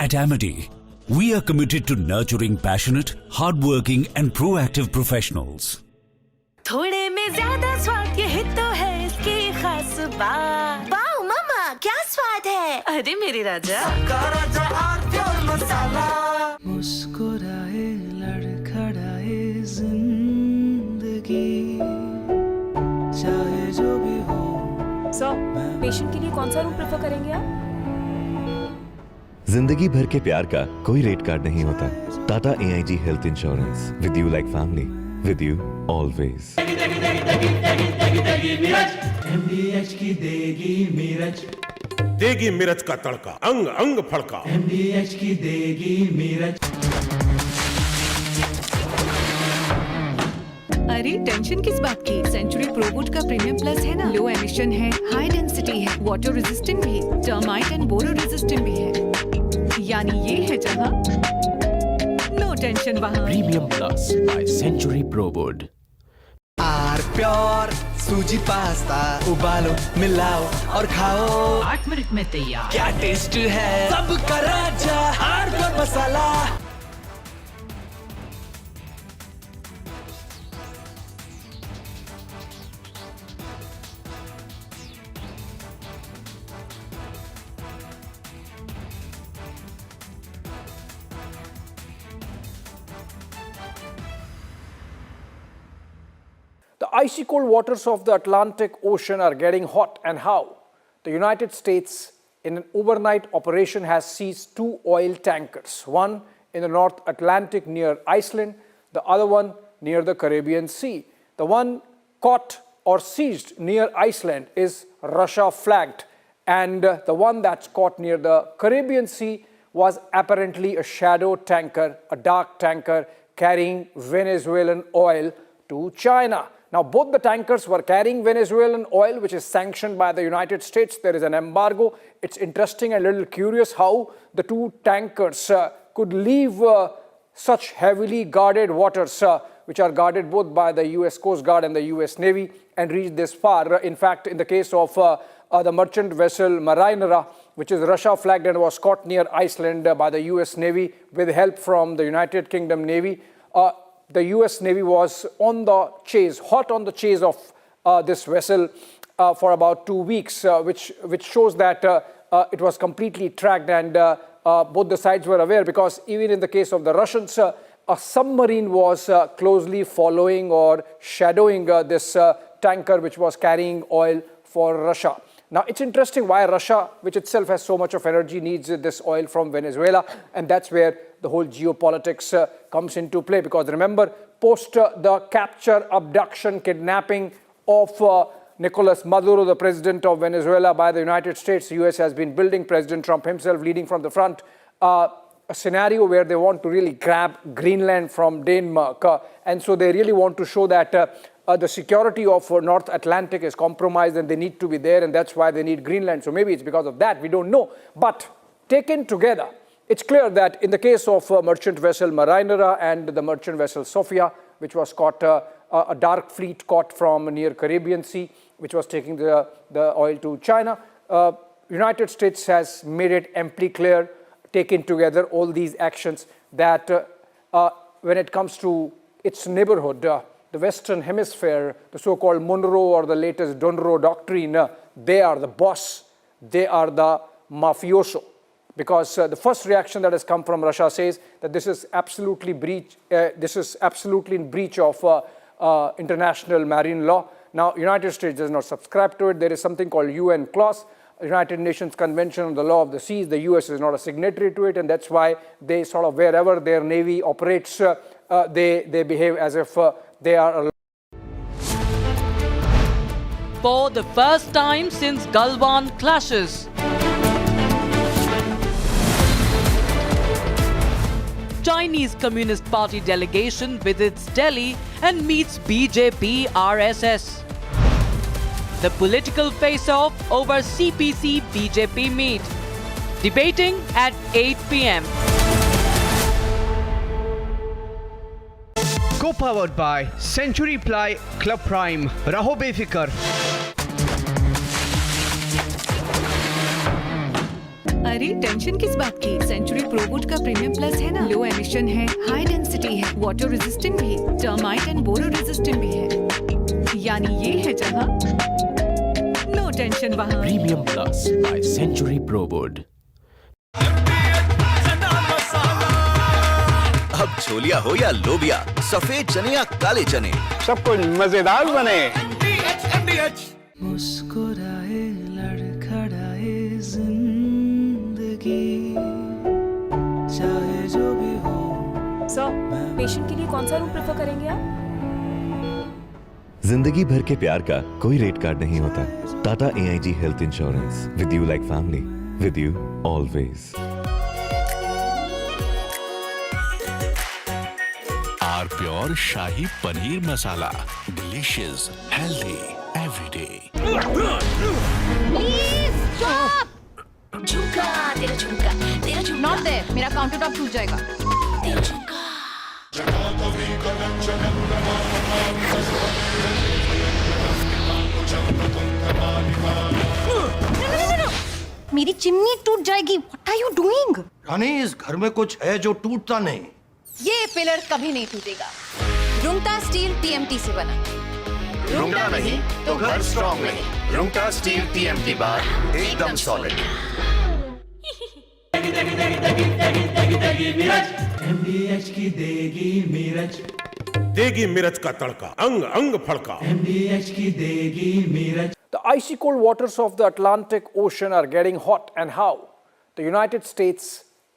At Amity, we are committed to nurturing passionate, hardworking and proactive professionals. थोड़े में ज्यादा स्वाद, यही तो है इसकी खास बात। वाओ मम्मा, क्या स्वाद है? अरे मेरे राजा, राजा और प्योर मसाला। मुस्कुराए लड़खड़ाए जिंदगी, चाहे जो भी हो। सर, पेशेंट के लिए कौन सा रूम प्रेफर करेंगे आप? जिंदगी भर के प्यार का कोई रेट कार्ड नहीं होता। Tata AIG health insurance, with you like family, with you always. MDH की देगी मिर्च, देगी मिर्च का तड़का, अंग अंग फड़का। MDH की देगी मिर्च। अरे टेंशन किस बात की? सेंचुरी प्रोवुड का प्रीमियम प्लस है ना, लो एमिशन है, हाई डेंसिटी है, वाटर रेजिस्टेंट भी, टर्माइट एंड बोरो रेजिस्टेंट भी है। यानी ये है जहां नो टेंशन वहां। Premium plus by Century Prowood. R pure सूजी पास्ता, उबालो मिलाओ और खाओ, 8 मिनट में तैयार। क्या टेस्ट है सबका राजा, R pure masala. The icy cold waters of the Atlantic Ocean are getting hot, and how? The United States, in an overnight operation, has seized 2 oil tankers, one in the North Atlantic near Iceland, the other one near the Caribbean Sea. The one caught or seized near Iceland is Russia flagged, and the one that's caught near the Caribbean Sea was apparently a shadow tanker, a dark tanker carrying Venezuelan oil to China. Now, both the tankers were carrying Venezuelan oil, which is sanctioned by the United States. There is an embargo. It's interesting and a little curious how the 2 tankers could leave such heavily guarded waters, which are guarded both by the US Coast Guard and the US Navy, and reach this far. In fact, in the case of the merchant vessel Marinera, which is Russia flagged and was caught near Iceland by the US Navy with help from the United Kingdom Navy, the US Navy was on the chase, hot on the chase of this vessel for about 2 weeks, which shows that it was completely tracked, and both the sides were aware, because even in the case of the Russians, a submarine was closely following or shadowing this tanker which was carrying oil for Russia. Now, it's interesting why Russia, which itself has so much of energy, needs this oil from Venezuela, and that's where the whole geopolitics comes into play. Because remember, post the capture, abduction, kidnapping of Nicolas Maduro, the president of Venezuela, by the United States, the US has been building, President Trump himself leading from the front, a scenario where they want to really grab Greenland from Denmark. And so they really want to show that the security of North Atlantic is compromised and they need to be there, and that's why they need Greenland. So maybe it's because of that, we don't know. But taken together, it's clear that in the case of merchant vessel Marinera and the merchant vessel Sofia, which was caught, a dark fleet caught from near Caribbean Sea, which was taking the oil to China, United States has made it amply clear, taken together all these actions, that when it comes to its neighborhood, the Western Hemisphere, the so-called Monroe or the latest Donroe doctrine, they are the boss, they are the mafioso. Because the first reaction that has come from Russia says that this is absolutely in breach of international marine law. Now, United States does not subscribe to it. There is something called UN clause, United Nations Convention on the Law of the Seas. The US is not a signatory to it, and that's why they sort of, wherever their navy operates, they behave as if they are. For the first time since Galwan clashes, Chinese Communist Party delegation visits Delhi and meets BJP RSS. The political face-off over CPC BJP meet. Debating at 8 p.m. Co-powered by Century Ply Club Prime. Raho befikar. अरे tension किस बात की? Century प्रोवुड का premium plus है ना, low emission है, high density है, water resistant भी, टर्माइट एंड बोरो रेजिस्टेंट भी है। यानी ये है जहां नो टेंशन वहां। Premium plus by Century Prowood. अब छोलिया हो या लोबिया, सफेद चने या काले चने, सब कुछ मजेदार बने। मुस्कुराए लड़खड़ाए जिंदगी, चाहे जो भी हो। सर, पेशेंट के लिए कौन सा रूम प्रेफर करेंगे आप? जिंदगी भर के प्यार का कोई रेट कार्ड नहीं होता। Tata AIG health insurance, with you like family, with you always. Our pure shahi paneer masala, delicious, healthy everyday. Please stop. झुमका, तेरा झुमका, तेरा झुमका। नॉट देयर, मेरा काउंटर टॉप टूट जाएगा। तेरा झुमका। मेरी चिमनी टूट जाएगी। What are you doing? रानी, इस घर में कुछ है जो टूटता नहीं। ये पिलर कभी नहीं टूटेगा। रुंगटा स्टील TMT से बना। रुंगटा नहीं तो घर स्ट्रॉन्ग नहीं। रुंगटा स्टील TMT बार एकदम सॉलिड। MDH की देगी मिर्च, देगी मिर्च का तड़का, अंग अंग फड़का। MDH की देगी मिर्च। The icy cold waters of the Atlantic Ocean are getting hot, and how? The United States,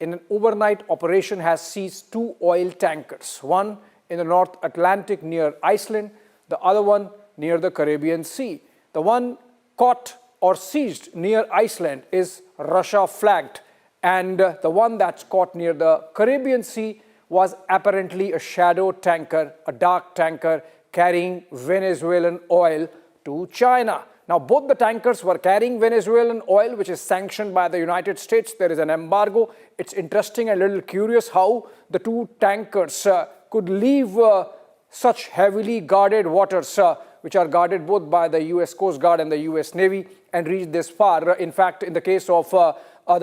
in an overnight operation, has seized 2 oil tankers, one in the North Atlantic near Iceland, the other one near the Caribbean Sea. The one caught or seized near Iceland is Russia flagged, and the one that's caught near the Caribbean Sea was apparently a shadow tanker, a dark tanker carrying Venezuelan oil to China. Now, both the tankers were carrying Venezuelan oil, which is sanctioned by the United States. There is an embargo. It's interesting and a little curious how the 2 tankers could leave such heavily guarded waters, which are guarded both by the US Coast Guard and the US Navy, and reach this far. In fact, in the case of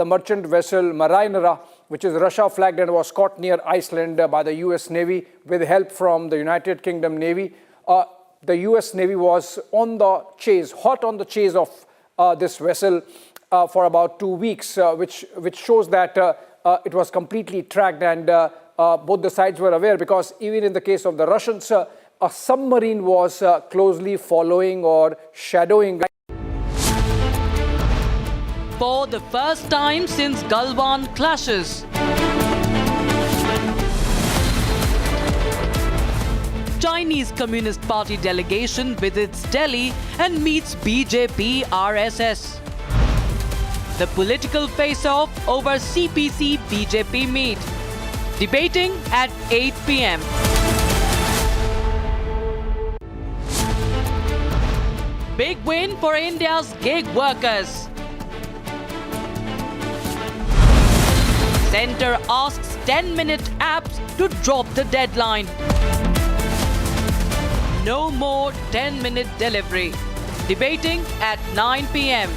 the merchant vessel Marinera, which is Russia flagged and was caught near Iceland by the US Navy with help from the United Kingdom Navy, the US Navy was on the chase, hot on the chase of this vessel for about 2 weeks, which shows that it was completely tracked, and both the sides were aware, because even in the case of the Russians, a submarine was closely following or shadowing. For the first time since Galwan clashes, Chinese Communist Party delegation visits Delhi and meets BJP RSS. The political face-off over CPC BJP meet. Debating at 8 p.m. Big win for India's gig workers. Centre asks 10-minute apps to drop the deadline. No more 10-minute delivery. Debating at 9 p.m.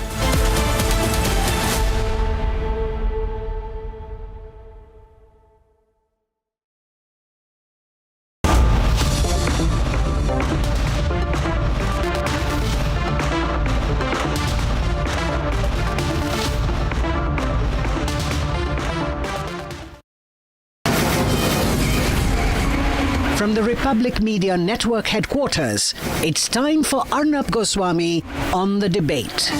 From the Republic Media Network headquarters, it's time for Arnab Goswami on the debate.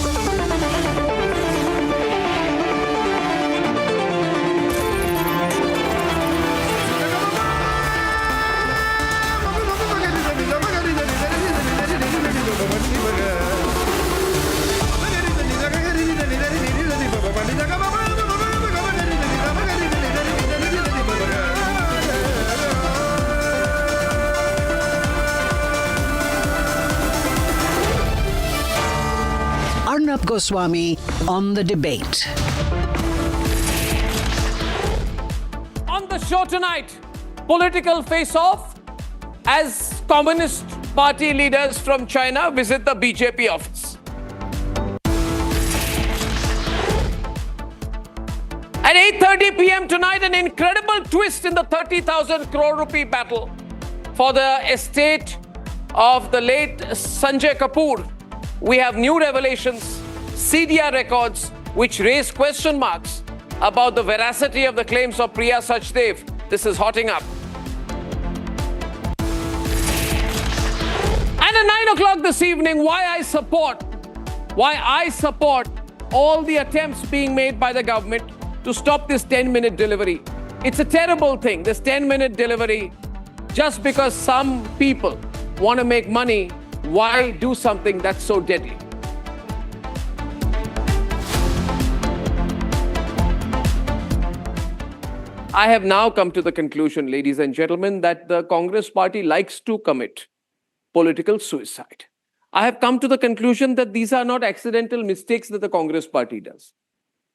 Arnab Goswami on the debate. On the show tonight, political face-off as Communist Party leaders from China visit the BJP office. At 8:30 p.m. tonight, an incredible twist in the 30,000 crore rupee battle for the estate of the late Sanjay Kapoor. We have new revelations, CDR records, which raise question marks about the veracity of the claims of Priya Sachdev. This is hotting up. And at 9 o'clock this evening, why I support all the attempts being made by the government to stop this 10-minute delivery. It's a terrible thing, this 10-minute delivery. Just because some people want to make money, why do something that's so deadly? I have now come to the conclusion, ladies and gentlemen, that the Congress party likes to commit political suicide. I have come to the conclusion that these are not accidental mistakes that the Congress party does.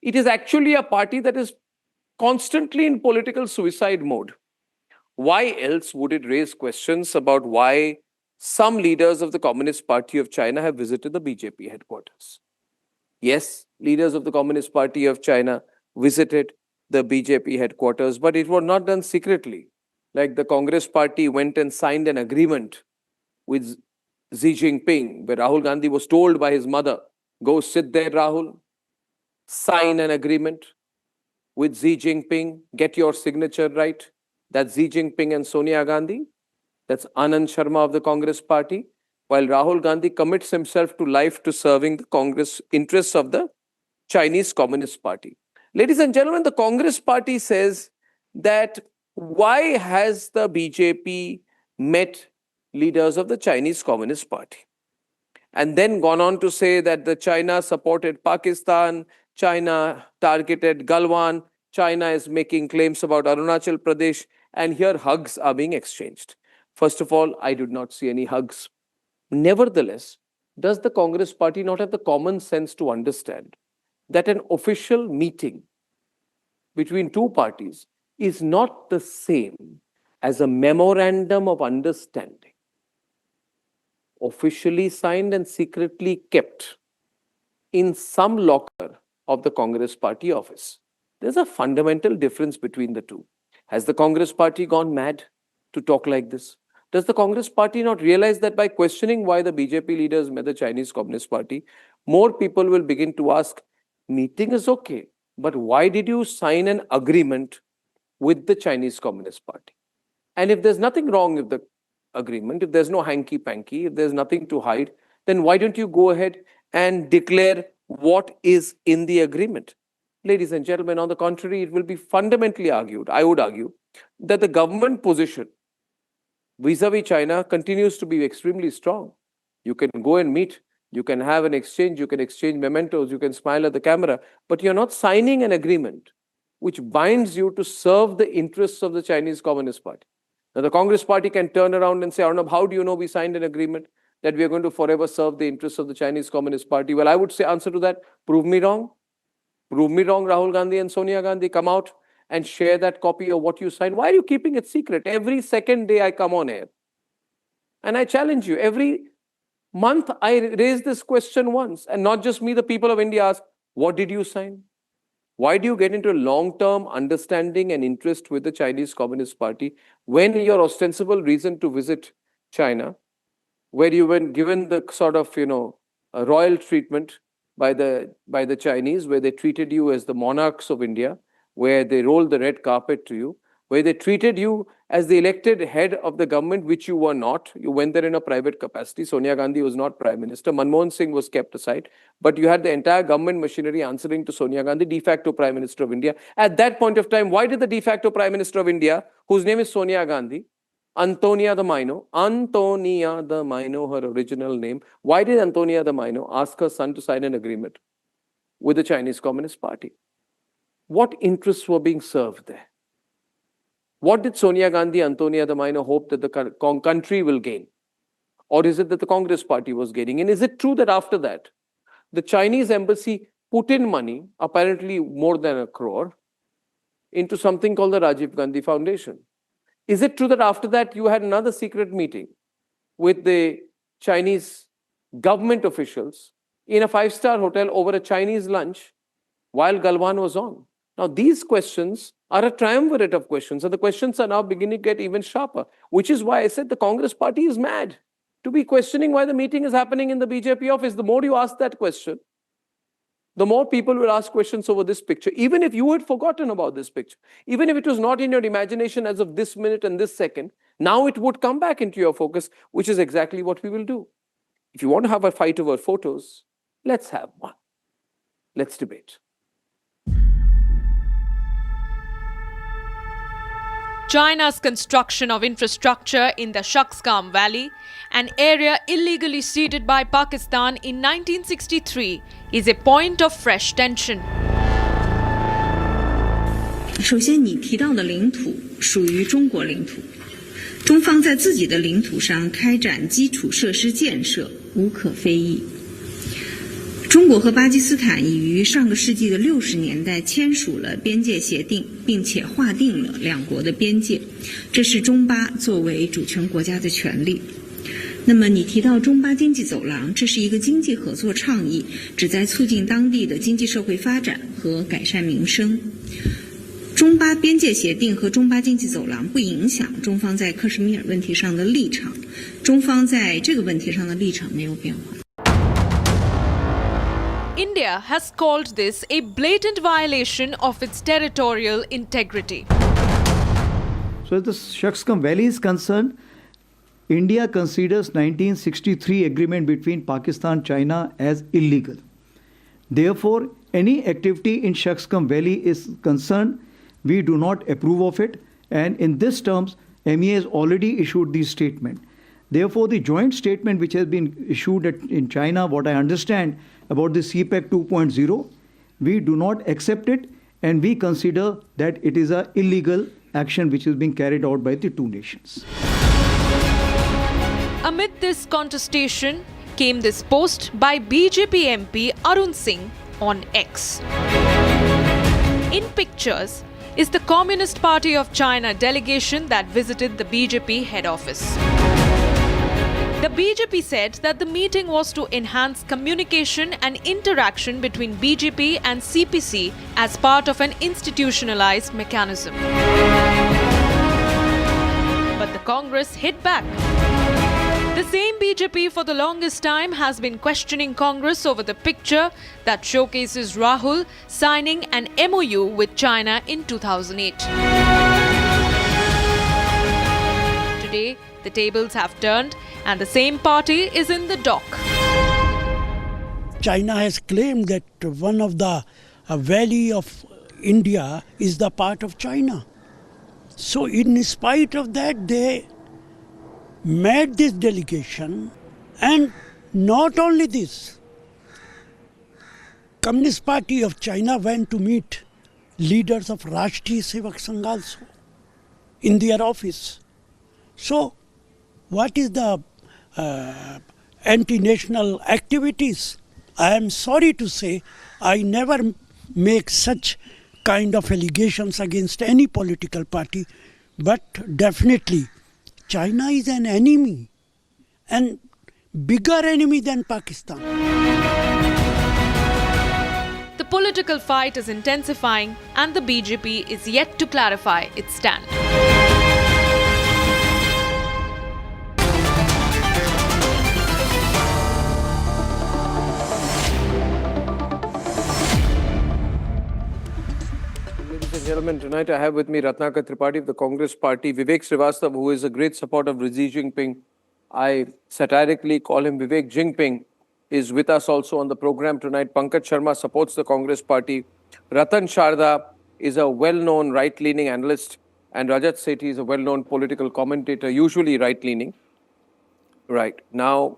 It is actually a party that is constantly in political suicide mode. Why else would it raise questions about why some leaders of the Communist Party of China have visited the BJP headquarters? Yes, leaders of the Communist Party of China visited the BJP headquarters, but it was not done secretly. Like the Congress party went and signed an agreement with Xi Jinping, where Rahul Gandhi was told by his mother, go sit there, Rahul, sign an agreement with Xi Jinping, get your signature right. That's Xi Jinping and Sonia Gandhi. That's Anand Sharma of the Congress party. While Rahul Gandhi commits himself to life to serving the Congress interests of the Chinese Communist Party. Ladies and gentlemen, the Congress party says that why has the BJP met leaders of the Chinese Communist Party? And then gone on to say that the China supported Pakistan, China targeted Galwan, China is making claims about Arunachal Pradesh, and here hugs are being exchanged. First of all, I did not see any hugs. Nevertheless, does the Congress party not have the common sense to understand that an official meeting between two parties is not the same as a memorandum of understanding, officially signed and secretly kept in some locker of the Congress party office? There's a fundamental difference between the two. Has the Congress party gone mad to talk like this? Does the Congress party not realize that by questioning why the BJP leaders met the Chinese Communist Party, more people will begin to ask, meeting is okay, but why did you sign an agreement with the Chinese Communist Party? And if there's nothing wrong with the agreement, if there's no hanky-panky, if there's nothing to hide, then why don't you go ahead and declare what is in the agreement? Ladies and gentlemen, on the contrary, it will be fundamentally argued, I would argue, that the government position vis-a-vis China continues to be extremely strong. You can go and meet, you can have an exchange, you can exchange mementos, you can smile at the camera, but you're not signing an agreement which binds you to serve the interests of the Chinese Communist Party. Now, the Congress party can turn around and say, Arnab, how do you know we signed an agreement that we are going to forever serve the interests of the Chinese Communist Party? Well, I would say, answer to that, prove me wrong. Prove me wrong, Rahul Gandhi and Sonia Gandhi. Come out and share that copy of what you signed. Why are you keeping it secret? Every second day I come on air and I challenge you. Every month I raise this question once, and not just me, the people of India ask, what did you sign? Why do you get into a long-term understanding and interest with the Chinese Communist Party when your ostensible reason to visit China, where you were given the sort of, a royal treatment by the Chinese, where they treated you as the monarchs of India, where they rolled the red carpet to you, where they treated you as the elected head of the government, which you were not. You went there in a private capacity. Sonia Gandhi was not Prime Minister. Manmohan Singh was kept aside. But you had the entire government machinery answering to Sonia Gandhi, de facto Prime Minister of India. At that point of time, why did the de facto Prime Minister of India, whose name is Sonia Gandhi, Antonia the Maino, her original name, why did Antonia the Maino ask her son to sign an agreement with the Chinese Communist Party? What interests were being served there? What did Sonia Gandhi, Antonia the Maino hope that the country will gain? Or is it that the Congress party was gaining? And is it true that after that, the Chinese embassy put in money, apparently more than 1 crore, into something called the Rajiv Gandhi Foundation. Is it true that after that you had another secret meeting with the Chinese government officials in a 5-star hotel over a Chinese lunch while Galwan was on? Now, these questions are a triumvirate of questions, and the questions are now beginning to get even sharper, which is why I said the Congress party is mad to be questioning why the meeting is happening in the BJP office. The more you ask that question, the more people will ask questions over this picture, even if you had forgotten about this picture, even if it was not in your imagination as of this minute and this second, now it would come back into your focus, which is exactly what we will do. If you want to have a fight over photos, let's have one. Let's debate. China's construction of infrastructure in the Shaksgam Valley, an area illegally ceded by Pakistan in 1963, is a point of fresh tension. 首先，你提到的领土属于中国领土，中方在自己的领土上开展基础设施建设无可非议。中国和巴基斯坦已于上个世纪的60年代签署了边界协定，并且划定了两国的边界，这是中巴作为主权国家的权利。那么你提到中巴经济走廊，这是一个经济合作倡议，旨在促进当地的经济社会发展和改善民生。中巴边界协定和中巴经济走廊不影响中方在克什米尔问题上的立场，中方在这个问题上的立场没有变化。India has called this a blatant violation of its territorial integrity. So as the Shaksgam Valley is concerned, India considers 1963 agreement between Pakistan and China as illegal. Therefore, any activity in Shaksgam Valley is concerned, we do not approve of it, and in this terms, MEA has already issued this statement. Therefore, the joint statement which has been issued in China, what I understand about the CPEC 2.0, we do not accept it, and we consider that it is an illegal action which is being carried out by the two nations. Amid this contestation came this post by BJP MP Arun Singh on X. In pictures is the Communist Party of China delegation that visited the BJP head office. The BJP said that the meeting was to enhance communication and interaction between BJP and CPC as part of an institutionalized mechanism. But the Congress hit back. The same BJP for the longest time has been questioning Congress over the picture that showcases Rahul signing an MOU with China in 2008. Today, the tables have turned and the same party is in the dock. China has claimed that one of the valley of India is the part of China. So in spite of that, they met this delegation, and not only this, Communist Party of China went to meet leaders of Rashtriya Sevak Sangh also in their office. So what is the anti-national activities? I am sorry to say, I never make such kind of allegations against any political party, but definitely China is an enemy, and bigger enemy than Pakistan. The political fight is intensifying and the BJP is yet to clarify its stand. Gentlemen, tonight I have with me Ratnakar Tripathi of the Congress Party, Vivek Srivastava, who is a great supporter of Xi Jinping. I satirically call him Vivek Jinping, is with us also on the program tonight. Pankaj Sharma supports the Congress Party. Ratan Sharda is a well-known right-leaning analyst, and Rajat Sethi is a well-known political commentator, usually right-leaning. Right. Now,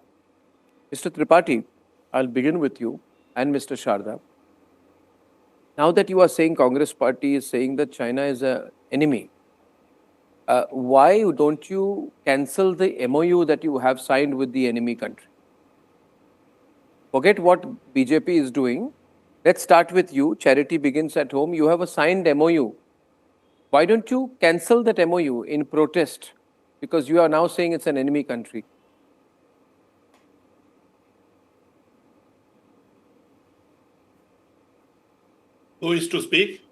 Mr. Tripathi, I'll begin with you and Mr. Sharda. Now that you are saying Congress Party is saying that China is an enemy, why don't you cancel the MOU that you have signed with the enemy country? Forget what BJP is doing. Let's start with you. Charity begins at home. You have a signed MOU. Why don't you cancel that MOU in protest? Because you are now saying it's an enemy country. Who is to speak?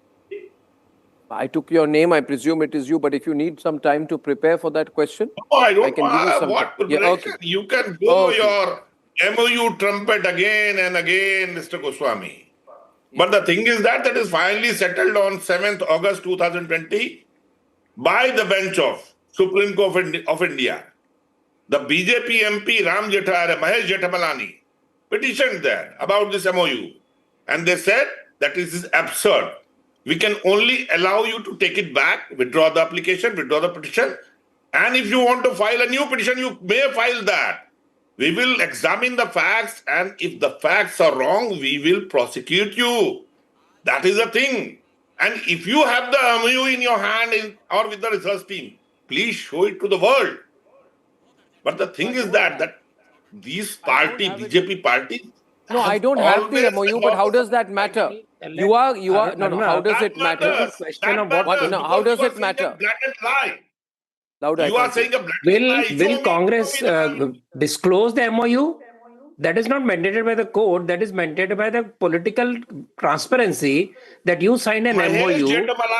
I took your name. I presume it is you. But if you need some time to prepare for that question, No, I don't I can give you some what time. Yeah, preparation. okay. You can blow Okay. your MOU trumpet again and again, Mr. Goswami. But the thing is that is finally settled on 7th August 2020 by the bench of Supreme Court of India. The BJP MP Ram Mahesh Jethmalani petitioned there about this MOU. And they said that this is absurd. We can only allow you to take it back, withdraw the application, withdraw the petition. And if you want to file a new petition, you may file that. We will examine the facts, and if the facts are wrong, we will prosecute you. That is the thing. And if you have the MOU in your hand or with the research team, please show it to the world. But the thing is that these BJP parties. No, I don't have the MOU, but how does that matter? You are, no, how does it matter? How does it matter? Blatant lie. Louder, You are saying a blatant lie. Will Congress disclose the MOU? That is not mandated by the court. That is mandated by the political transparency that you signed an MOU.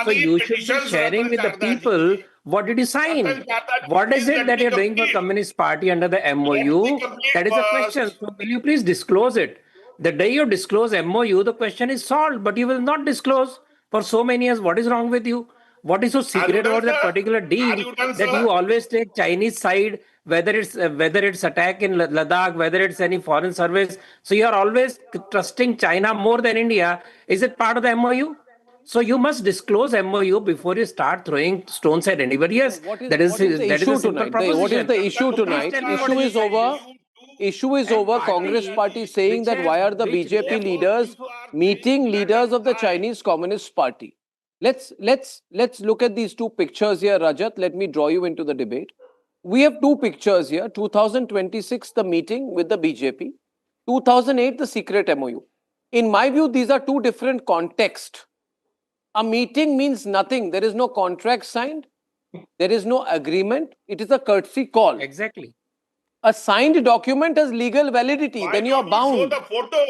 So you should be sharing with the people what did you sign. What is it that you're doing for Communist Party under the MOU? That is a question. So will you please disclose it? The day you disclose MOU, the question is solved. But you will not disclose for so many years. What is wrong with you? What is so secret about that particular deal that you always take Chinese side, whether it's attack in Ladakh, whether it's any foreign service? So you are always trusting China more than India. Is it part of the MOU? So you must disclose MOU before you start throwing stones at anybody else. That is the issue tonight. What is the issue tonight? Issue is over. Issue is over. Congress party saying that why are the BJP leaders meeting leaders of the Chinese Communist Party? Let's look at these two pictures here, Rajat. Let me draw you into the debate. We have two pictures here. 2026, the meeting with the BJP. 2008, the secret MOU. In my view, these are two different contexts. A meeting means nothing. There is no contract signed. There is no agreement. It is a courtesy call. Exactly. A signed document has legal validity. Then you are bound. Show the photo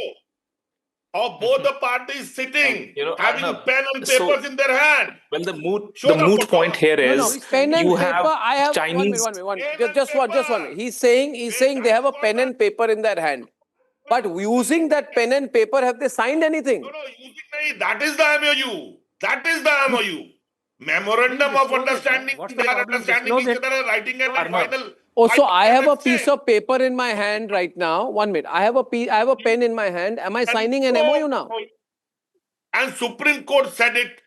of both the parties sitting, having Arnab, pen and papers in their hand. Well, the moot point here is pen and you paper. I have Chinese. one minute. Just one minute. He's saying they have a pen and paper in their hand. But using that pen and paper, have they signed anything? No, that is the MOU. That is the MOU. Memorandum of understanding. They are understanding each other, writing a final. So I have a piece of paper in my hand right now. 1 minute. I have a pen in my hand. Am I signing an MOU now? And Supreme Court said it.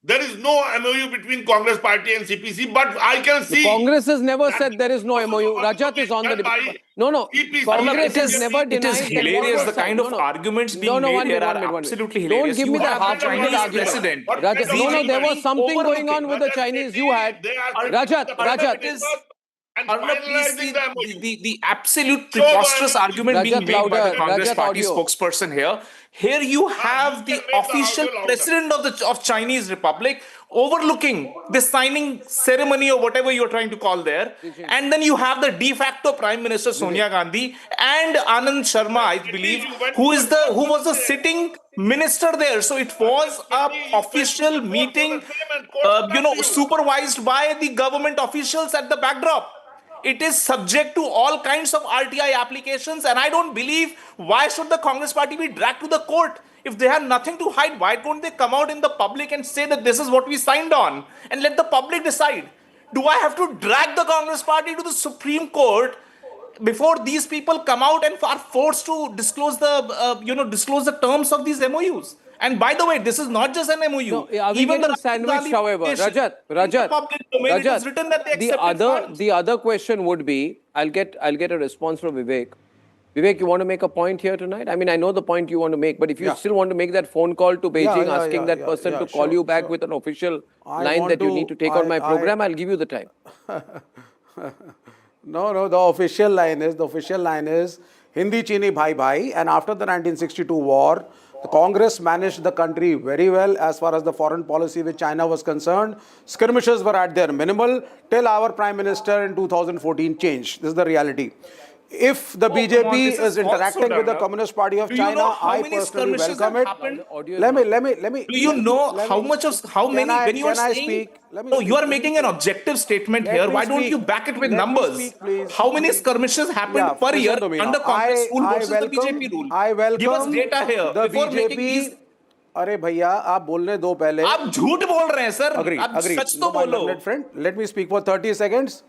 There is no MOU between Congress Party and CPC, but I can see. Congress has never said there is no MOU. Rajat is on the debate. No. Congress has never denied. It is hilarious. The kind of arguments being made here are absolutely hilarious. Don't give me You that have the half-minute Chinese argument. president. Rajat, there was something going on with the Chinese. You had. Rajat. Arnab, please see the absolute preposterous argument being made by the Congress Party spokesperson here. Here you have the official president of Chinese Republic overlooking the signing ceremony or whatever you're trying to call there. And then you have the de facto Prime Minister Sonia Gandhi and Anand Sharma, I believe, who was the sitting minister there. So it was an official meeting, supervised by the government officials at the backdrop. It is subject to all kinds of RTI applications, and I don't believe why should the Congress Party be dragged to the court? If they have nothing to hide, why don't they come out in the public and say that this is what we signed on and let the public decide? Do I have to drag the Congress Party to the Supreme Court before these people come out and are forced to disclose the terms of these MOUs? And by the way, this is not just an MOU. No, even the sandwich, however, Rajat, it is written that they accept the other question would be, I'll get a response from Vivek. Vivek, you want to make a point here tonight? I mean, I know the point you want to make, but if you still want to make that phone call to Beijing, asking that person to call you back with an official line that you need to take on my program, I'll give you the time. No, the official line is Hindi Chini Bhai Bhai. And after the 1962 war, the Congress managed the country very well as far as the foreign policy with China was concerned. Skirmishes were at their minimal till our Prime Minister in 2014 changed. This is the reality. If the BJP is interacting with the Communist Party of China, I personally welcome it. Let me. Do you know how many, when you are saying, no, you are making an objective statement here. Why don't you back it with numbers? How many skirmishes happened per year under Congress rule versus the BJP rule? I welcome Give us data here the before making BJP. these. अरे भैया आप बोलने दो पहले. आप झूठ बोल रहे हैं सर. आप सच तो बोलो. Friend, let me speak for 30 seconds.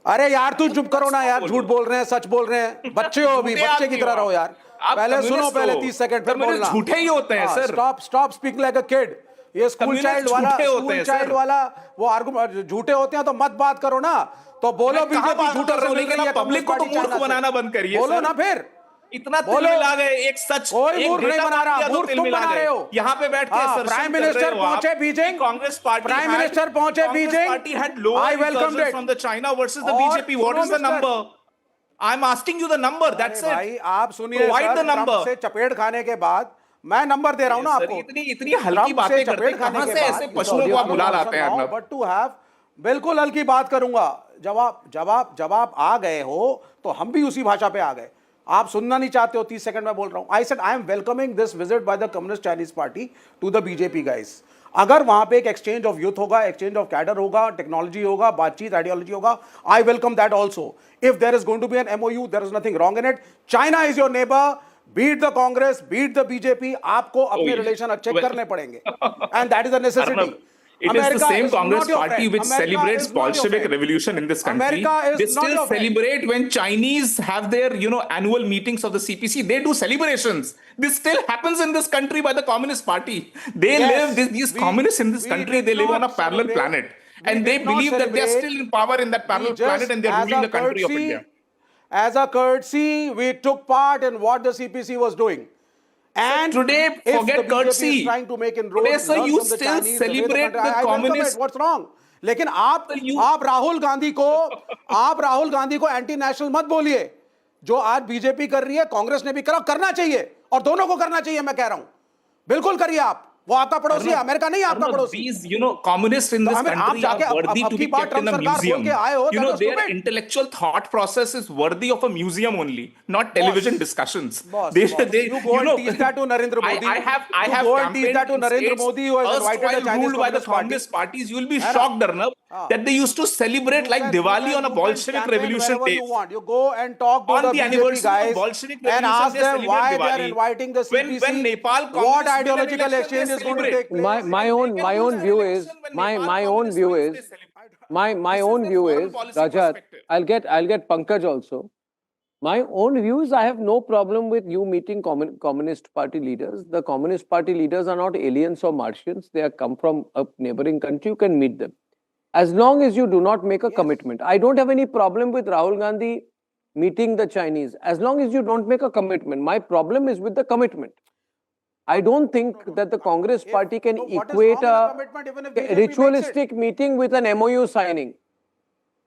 अरे यार तू चुप करो ना यार. झूठ बोल रहे हैं, सच बोल रहे हैं. बच्चे हो अभी, बच्चे की तरह रहो यार. पहले सुनो, पहले 30 सेकंड फिर बोलना. झूठे ही होते हैं sir. Stop speaking like a kid. ये स्कूल चाइल्ड वाला वो आर्गुमेंट झूठे होते हैं तो मत बात करो ना. तो बोलो बीजेपी झूठे कर रहे हो, लेकिन आप पब्लिक को तो मूर्ख बनाना बंद करिए. बोलो ना फिर. इतना तिल मिला गए, एक सच, कोई मूर्ख नहीं बना रहा. मूर्ख तुम बना रहे हो. यहाँ पे बैठ के प्राइम मिनिस्टर पहुंचे Beijing. Congress party, prime minister पहुंचे Beijing. Party had lower results from the China versus the BJP. What is the number? I'm asking you the number. That's it. भाई आप सुनिए. Provide the number. से चपेट खाने के बाद मैं नंबर दे रहा हूं ना आपको. इतनी हल्की बातें करते हैं. कहां से ऐसे पशुओं को आप बुला लाते हैं अर्नब? बट टू हैव, बिल्कुल हल्की बात करूंगा. जवाब आ गए हो तो हम भी उसी भाषा पे आ गए. आप सुनना नहीं चाहते हो. 30 सेकंड में बोल रहा हूं. I said I am welcoming this visit by the communist Chinese party to the BJP guys. अगर वहां पे एक एक्सचेंज ऑफ यूथ होगा, एक्सचेंज ऑफ कैडर होगा, टेक्नोलॉजी होगा, बातचीत, आइडियोलॉजी होगा, I welcome that also. If there is going to be an MOU, there is nothing wrong in it. China is your neighbour. Beat the Congress, beat the BJP. आपको अपने relation अच्छे करने पड़ेंगे. And that is a necessity. It is the same Congress party which celebrates Bolshevik revolution in this country. They still celebrate when Chinese have their, annual meetings of the CPC. They do celebrations. This still happens in this country by the Communist Party. They live, these communists in this country, they live on a parallel planet. And they believe that they are still in power in that parallel planet and they are ruling the country of India. As a courtesy, we took part in what the CPC was doing. And so today, forget courtesy. Trying to make inroads. Today, sir, you still celebrate the communists. What's wrong? लेकिन आप राहुल गांधी को anti national मत बोलिए. जो आज BJP कर रही है, कांग्रेस ने भी करना चाहिए और दोनों को करना चाहिए. मैं कह रहा हूं, बिल्कुल करिए आप. वो आपका पड़ोसी है, अमेरिका नहीं आपका पड़ोसी. These, communists in this country are worthy to be kept in a museum. Their intellectual thought process is worthy of a museum only, not television discussions. You go and teach that to Narendra Modi. I have go and teach that to Narendra Modi, who has invited the Chinese ruled by the Communist parties. You will be shocked, Arnab, that they used to celebrate like Diwali on a Bolshevik revolution day. You go and talk to the BJP guys and ask them why they are inviting the CPC. When Nepal, what ideological exchange is going to take place. My own view is Rajat. I'll get Pankaj also. My own view is I have no problem with you meeting Communist Party leaders. The Communist Party leaders are not aliens or Martians. They have come from a neighboring country. You can meet them. As long as you do not make a commitment. I don't have any problem with Rahul Gandhi meeting the Chinese. As long as you don't make a commitment. My problem is with the commitment. I don't think that the Congress party can equate a ritualistic meeting with an MOU signing.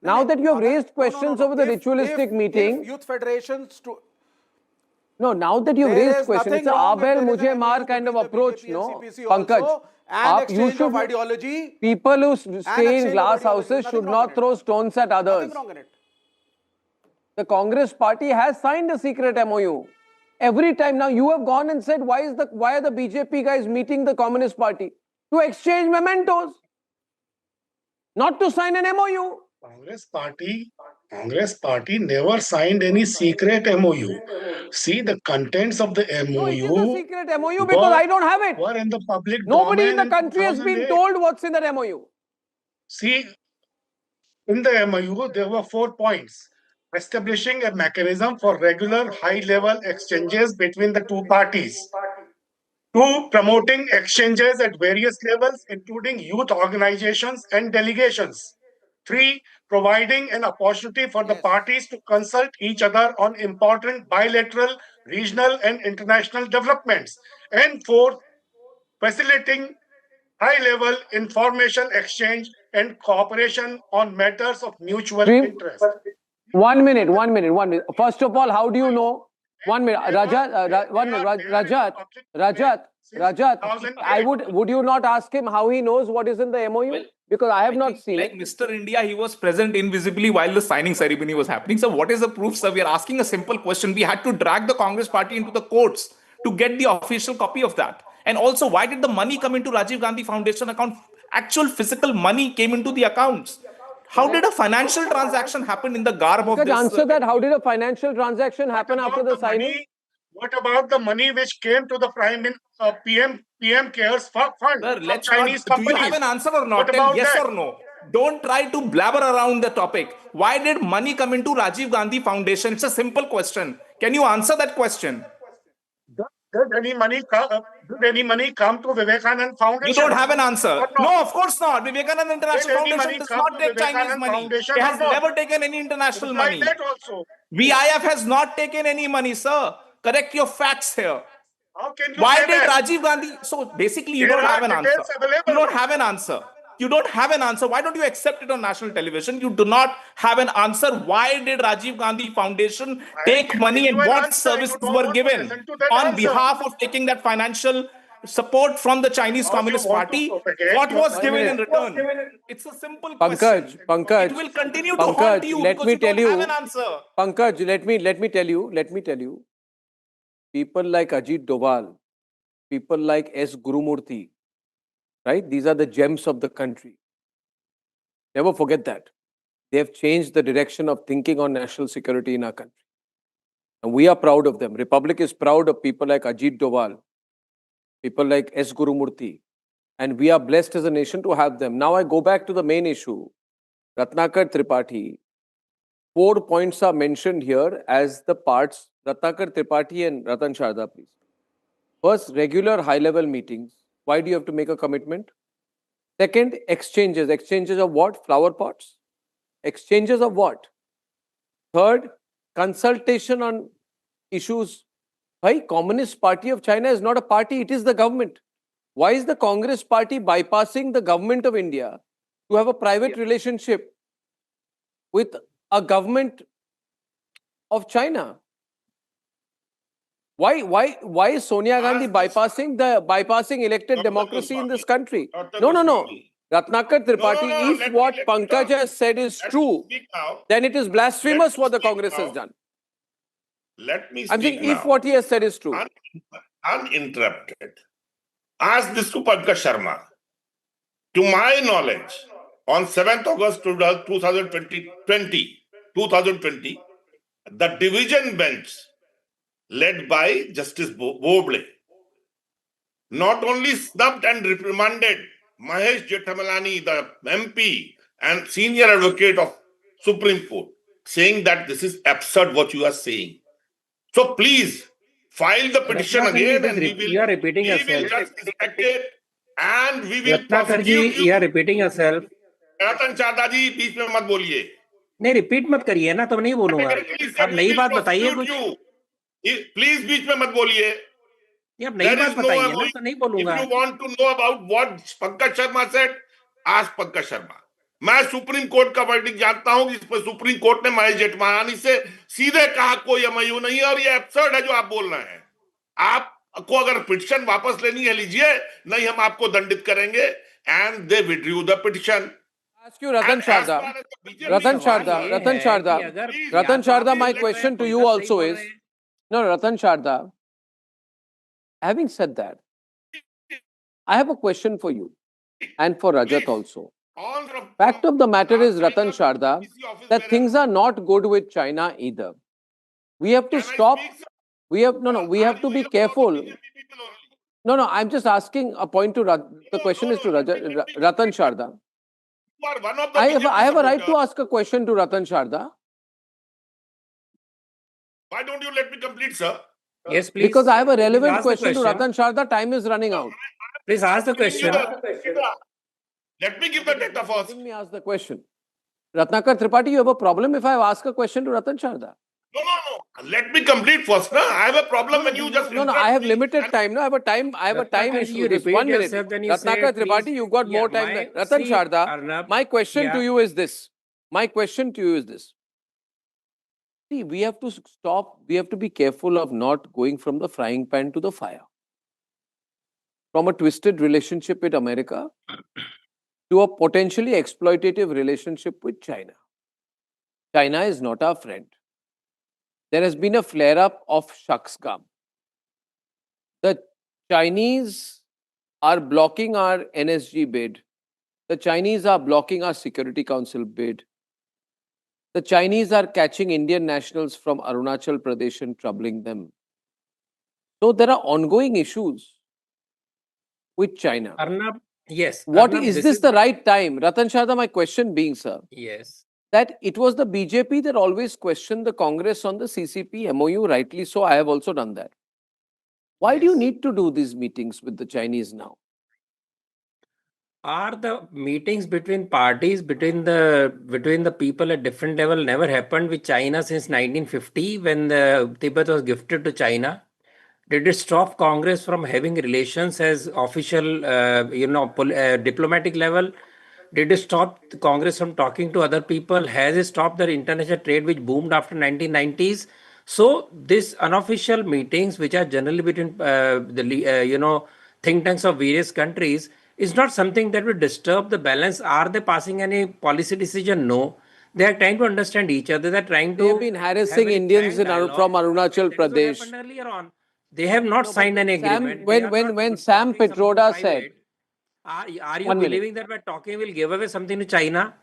Now that you have raised questions over the ritualistic meeting, youth federations to now that you've raised questions, it's an Abel Mujhe Maar kind of approach, no? Pankaj, you should, ideology, people who stay in glass houses should not throw stones at others. The Congress party has signed a secret MOU. Every time now you have gone and said, why are the BJP guys meeting the Communist Party? To exchange mementos, not to sign an MOU. Congress party never signed any secret MOU. See the contents of the MOU. No, it is a secret MOU because I don't have it. Were in the public Nobody in domain the country has been told what's in that MOU. See, in the MOU there were 4 points. Establishing a mechanism for regular high-level exchanges between the two parties. 2, promoting exchanges at various levels, including youth organizations and delegations. 3, providing an opportunity for the parties to consult each other on important bilateral, regional, and international developments. And 4, facilitating high-level information exchange and cooperation on matters of mutual interest. 1 minute, 1 minute, 1 minute. First of all, how do you know? 1 minute, Rajat, 1 minute, Rajat. Would you not ask him how he knows what is in the MOU? Because I have not seen like it. Mr. India, he was present invisibly while the signing ceremony was happening. So what is the proof, sir? We are asking a simple question. We had to drag the Congress party into the courts to get the official copy of that. And also, why did the money come into Rajiv Gandhi Foundation account? Actual physical money came into the accounts. How did a financial transaction happen in the garb of this? Answer that. How did a financial transaction happen after the signing? What about the money which came to the PM Cares Fund Sir, from let's Chinese not. Do companies? you have an answer or not? What Tell about yes that? or no. Don't try to blabber around the topic. Why did money come into Rajiv Gandhi Foundation? It's a simple question. Can you answer that question? Did any money come to Vivekanand Foundation? You don't have an answer. Or No, of course not. Vivekananda International Did any Foundation money does come not to take Chinese Vivekanand money. Foundation It or has not? never taken any international Reply money. that also. VIF has not taken any money, sir. Correct your facts here. How can you Why say did that? Rajiv Gandhi? So basically, you There don't are have an answer. details available. You don't have an answer. You don't have an answer. Why don't you accept it on national television? You do not have an answer. Why did Rajiv Gandhi Foundation take money and what services were given on behalf of taking that financial support from the Chinese Communist Party? What was given in return? It's a simple question. Pankaj, It will continue to haunt you let because me you tell don't have you. an answer. Pankaj, let me tell you. People like Ajit Doval, people like S. Gurumurthy, right? These are the gems of the country. Never forget that. They have changed the direction of thinking on national security in our country. And we are proud of them. Republic is proud of people like Ajit Doval, people like S. Gurumurthy. And we are blessed as a nation to have them. Now I go back to the main issue. Ratnakar Tripathi. 4 points are mentioned here as the parts. Ratnakar Tripathi and Ratan Sharda, please. First, regular high-level meetings. Why do you have to make a commitment? Second, exchanges. Exchanges of what? Flower pots? Exchanges of what? Third, consultation on issues. Why? Communist Party of China is not a party, it is the government. Why is the Congress Party bypassing the government of India to have a private relationship with a government of China? Why is Sonia Gandhi bypassing elected democracy in this country? No. Ratnakar Tripathi, if what Pankaj has said is true, then it is blasphemous what the Congress has done. Let me speak I'm saying now. if what he has said is true. Uninterrupted. Ask this to Pankaj Sharma. To my knowledge, on 7th August 2020, the division bench led by Justice Boble not only snubbed and reprimanded Mahesh Jethmalani, the MP and senior advocate of Supreme Court, saying that this is absurd what you are saying. So please file the petition again and you are repeating we yourself. will just respect it and we will Ratnakar ji, prosecute you. you are repeating yourself. रतन चादा जी बीच में मत बोलिए. नहीं repeat मत करिए ना, तो नहीं बोलूंगा. आप नई बात बताइए कुछ. प्लीज बीच में मत बोलिए. आप नई बात बताइए ना, तो नहीं बोलूंगा. If you want to know about what Pankaj Sharma said, ask Pankaj Sharma. मैं सुप्रीम कोर्ट का वर्डिक्ट जानता हूं, जिस पर सुप्रीम कोर्ट ने महेश जेठमलानी से सीधे कहा कोई एमओयू नहीं है और ये एब्सर्ड है जो आप बोल रहे हैं. आपको अगर पिटीशन वापस लेनी है लीजिए, नहीं हम आपको दंडित करेंगे. And they withdrew the petition. Ask you, Ratan Sharda, my question to you also is, no, Ratan Sharda, having said that, I have a question for you and for Rajat also. Fact of the matter is, Ratan Sharda, that things are not good with China either. We have to stop. We have to be careful. No, I'm just asking a point to the question is to Ratan Sharda. I have a right to ask a question to Ratan Sharda. Why don't you let me complete, sir? Yes, please. Because I have a relevant question to Ratan Sharda. Time is running out. Please ask the question. Let me give the data first. Let me ask the question. Ratnakar Tripathi, you have a problem if I ask a question to Ratan Sharda? No. Let me complete first. No? I have a problem when you just... No, I have limited time. No, I have a time issue. Just 1 minute. Ratnakar Tripathi, you got more time than Ratan Sharda. My question to you is this. See, we have to stop, we have to be careful of not going from the frying pan to the fire. From a twisted relationship with America to a potentially exploitative relationship with China. China is not our friend. There has been a flare-up of Shaksgam. The Chinese are blocking our NSG bid. The Chinese are blocking our Security Council bid. The Chinese are catching Indian nationals from Arunachal Pradesh and troubling them. So there are ongoing issues with China. Arnab, yes. What Arnab, is this the right time? Ratan Sharda, my question being, sir, Yes. that it was the BJP that always questioned the Congress on the CCP MOU, rightly so. I have also done that. Why do you need to do these meetings with the Chinese now? Are the meetings between parties, between the people at different level never happened with China since 1950 when the Tibet was gifted to China? Did it stop Congress from having relations as official, diplomatic level? Did it stop the Congress from talking to other people? Has it stopped the international trade which boomed after 1990s? So these unofficial meetings, which are generally between think tanks of various countries, is not something that will disturb the balance. Are they passing any policy decision? No. They are trying to understand each other. They are trying to. They have been harassing Indians from Arunachal Pradesh. Earlier on. They have not signed any agreement. When Sam Petroda said, are you believing that by talking we'll give away something to China?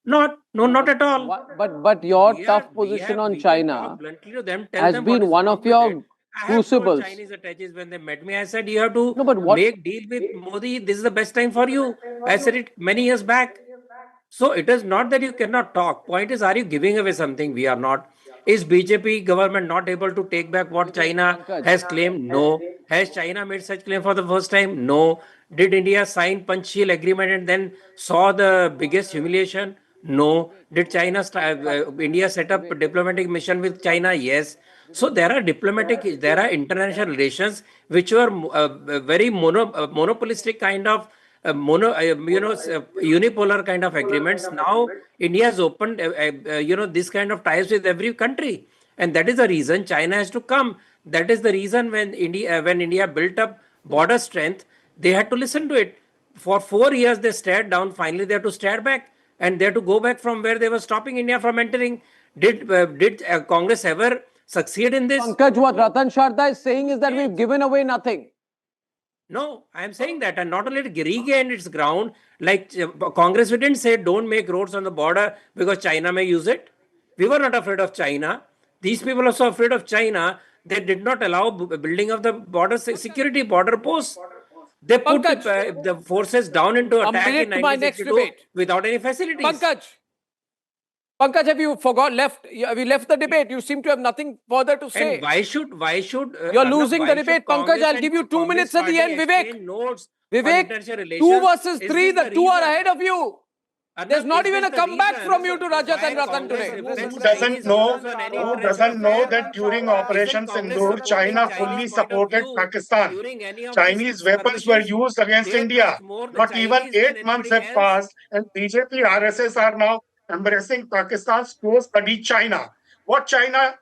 Not at all. But your tough position on China bluntly to them, tell has them what been is one wrong of with your it. I have crucibles. told Chinese attaches when they met me, I said, you have to make deal with Modi. This is the best time for you. I said it many years back. So it is not that you cannot talk. Point is, are you giving away something? We are not. Is BJP government not able to take back what China has claimed? No. Has China made such claim for the first time? No. Did India sign Panchsheel agreement and then saw the biggest humiliation? No. Did India set up a diplomatic mission with China? Yes. So there are international relations which were very monopolistic kind of unipolar kind of agreements. Now India has opened this kind of ties with every country, and that is the reason China has to come. That is the reason when India built up border strength, they had to listen to it. For 4 years they stared down. Finally they have to stare back, and they have to go back from where they were stopping India from entering. Did Congress ever succeed in this? Pankaj, what Ratan Sharda is saying is that we've given away nothing. No, I am saying that, and not only to regain its ground, like Congress, we didn't say don't make roads on the border because China may use it. We were not afraid of China. These people are so afraid of China, they did not allow building of the border security border posts. They put the forces down into attack in 1962 without any facilities. Pankaj, have you have you left the debate? You seem to have nothing further to say. And why should you're losing the debate, Pankaj? I'll give you 2 minutes at the end, Vivek. Vivek, 2 versus 3, the 2 are ahead of you. There's not even a comeback from you to Rajat and Ratan today. Who doesn't know that during Operation Sindoor, China fully supported Pakistan? Chinese weapons were used against India. Not even 8 months have passed, and BJP RSS are now embracing Pakistan's close buddy China. What China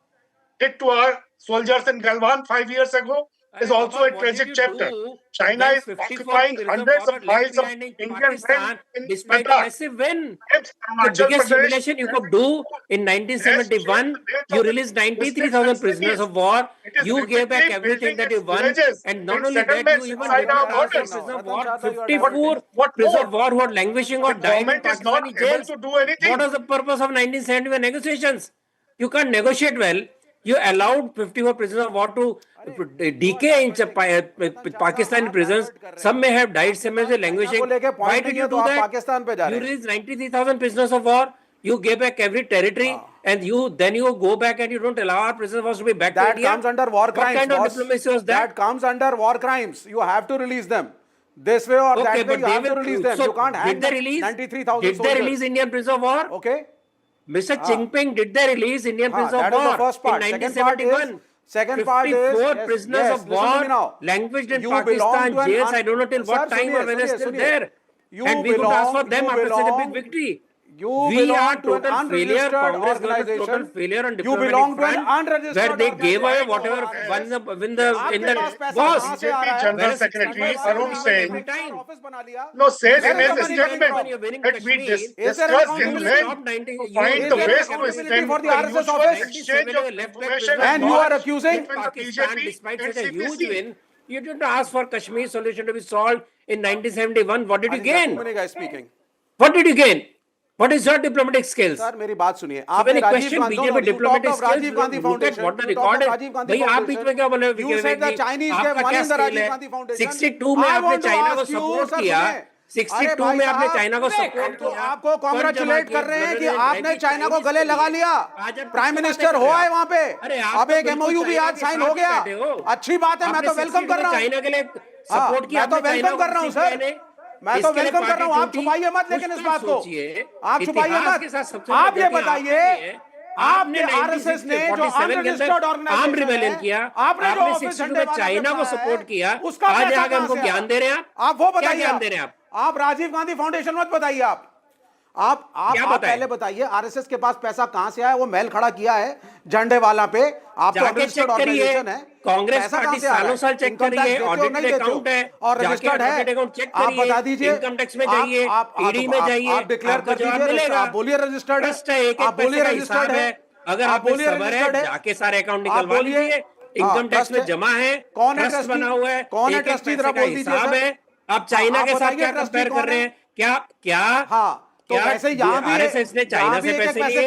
did to our soldiers in Galwan 5 years ago is also a tragic chapter. China is occupying hundreds of miles of Indian land despite a massive win. The biggest humiliation you could do in 1971, you released 93,000 prisoners of war. You gave back everything that you won, and not only that, you even gave back prisoners of war. 54 prisoners of war who are languishing or dying in Pakistani jails. What was the purpose of 1971 negotiations? You can't negotiate well. You allowed 54 prisoners of war to decay in Pakistani prisons. Some may have died, some may be languishing. Why did you do that? You released 93,000 prisoners of war. You gave back every territory, and then you go back and you don't allow our prisoners of war to be back to India. That comes under war crimes. What kind of diplomacy was that? That comes under war crimes. You have to release them. This way or that way, you have to release them. So you can't have 93,000 soldiers. Did they release Indian prisoners of war? Okay. Mr. Jinping, did they release Indian prisoners of war? That is the first part. In 1971? Second part is 54 prisoners of war languished in Pakistan jails. I don't know till what time or whether still there. And we could ask for them after such a big victory. You we belong are to an total failure. unregistered Congress government is total organization. failure on You diplomatic belong to an front, unregistered where they gave away organization. whatever won the in the आपके पास पैसा boss. कहाँ से आ रहा है? General Secretary Arun Singh every time. Office बना लिया. no said in Where is his the money coming statement from? that we Is there an discussed in accountability? length to find Is the there ways to accountability extend for the the RSS usual office? exchange of information And you are knowledge accusing between the Pakistan, BJP despite and such a huge CPC. win, you didn't ask for Kashmir solution to be solved in 1971. What did I you think there are gain? too many guys speaking. What did you gain? What is your diplomatic skills? Sir मेरी बात सुनिए. So आपने when you Rajiv question Gandhi BJP diplomatic skills, Rajiv Gandhi look at Foundation. what the You talked record of is. Rajiv Gandhi भाई आप बीच में क्या बोल रहे हो? You said the Chinese gave money in the Rajiv Gandhi Foundation. 62 में I आपने want to China को ask you, सपोर्ट sir, किया. सुनिए. 62 में आपने चाइना को सपोर्ट तो किया. आपको कांग्रेचुलेट कर रहे हैं कि आपने चाइना को गले लगा लिया. प्राइम मिनिस्टर हो आए वहां पे. अब एक एमओयू भी आज साइन हो गया. अच्छी बात है. मैं तो वेलकम कर रहा हूं. चाइना के लिए सपोर्ट किया. मैं तो वेलकम कर रहा हूं सर. मैं तो वेलकम कर रहा हूं. आप छुपाइए मत लेकिन इस बात को. आप छुपाइए मत. आप ये बताइए आपने आरएसएस ने जो अनरजिस्टर्ड ऑर्गेनाइजेशन किया, आपने जो आपने ऑफिस 62 में चाइना को सपोर्ट किया, उसका आज पैसा आगे हमको कहां से ज्ञान दे रहे हैं आप वो बताइए. क्या ज्ञान दे रहे हैं आप राजीव गांधी फाउंडेशन मत बताइए. आप पहले बताइए आरएसएस के पास पैसा कहां से आया. वो महल खड़ा किया है झंडे वाला पे. आप तो चेक करिए. कांग्रेस पार्टी सालों साल चेक करिए. ऑडिटेड अकाउंट है और रजिस्टर्ड है. आप बता दीजिए. इनकम टैक्स में जाइए, ईडी में जाइए, आप डिक्लेयर कर दीजिए. आप बोलिए रजिस्टर्ड है. आप बोलिए रजिस्टर्ड है. अगर आप बोलिए रजिस्टर्ड है, जाके सारे अकाउंट निकलवा लीजिए. इनकम टैक्स में जमा है, कौन है ट्रस्ट बना हुआ है, कौन है ट्रस्टी जरा बोल दीजिए सर. आप चाइना के साथ क्या कंपेयर कर रहे हैं? क्या तो वैसे यहाँ भी आरएसएस ने चाइना से पैसे लिए,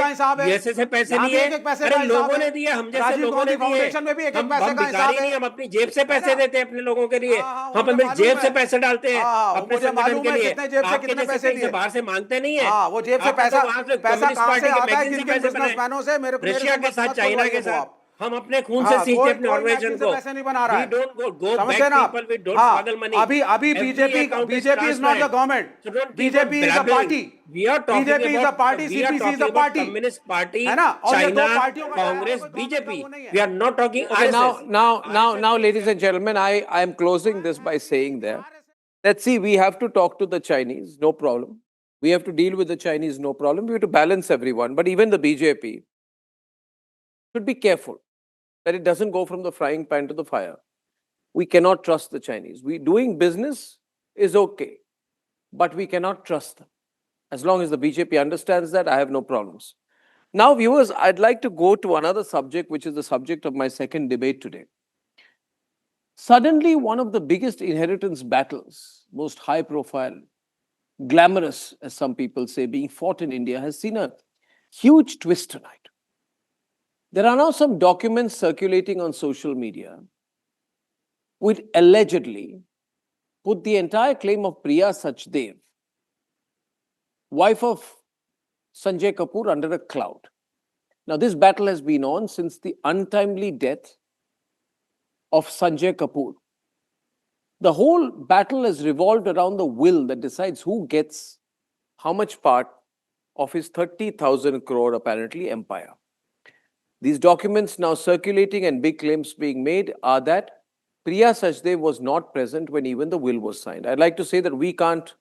यूएसए से पैसे लिए. अरे लोगों ने दिए, हम जैसे लोगों ने दिए. हम भिखारी नहीं, हम अपनी जेब से पैसे देते हैं अपने लोगों के लिए. हम अपनी जेब से पैसे डालते हैं अपने संगठन के लिए. आपके जैसे कहीं से बाहर से मांगते नहीं है. वो जेब से पैसा कम्युनिस्ट पार्टी के मैगजीन से पैसे बने. रशिया के साथ, चाइना के साथ हम अपने खून से सीखते अपने ऑर्गेनाइजेशन को. पैसे नहीं बना रहा है. समझते ना अभी BJP is not the government. BJP is a party. BJP is a party. CPC is a party. Communist party, है ना. China, Congress, BJP. We are not talking RSS. Now, ladies and gentlemen, I am closing this by saying that, let's see, we have to talk to the Chinese, no problem. We have to deal with the Chinese, no problem. We have to balance everyone. But even the BJP should be careful that it doesn't go from the frying pan to the fire. We cannot trust the Chinese. Doing business is okay, but we cannot trust them. As long as the BJP understands that, I have no problems. Now, viewers, I'd like to go to another subject, which is the subject of my second debate today. Suddenly, one of the biggest inheritance battles, most high profile, glamorous, as some people say, being fought in India, has seen a huge twist tonight. There are now some documents circulating on social media which allegedly put the entire claim of Priya Sachdev, wife of Sanjay Kapoor, under a cloud. Now, this battle has been on since the untimely death of Sanjay Kapoor. The whole battle has revolved around the will that decides who gets how much part of his 30,000 crore apparently empire. These documents now circulating and big claims being made are that Priya Sachdev was not present when even the will was signed. I'd like to say that we can't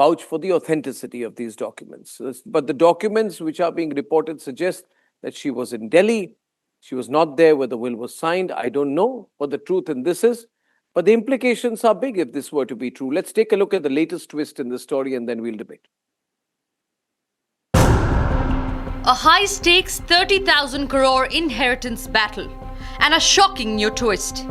vouch for the authenticity of these documents. But the documents which are being reported suggest that she was in Delhi. She was not there where the will was signed. I don't know what the truth in this is, but the implications are big if this were to be true. Let's take a look at the latest twist in the story and then we'll debate. A high-stakes 30,000 crore inheritance battle and a shocking new twist.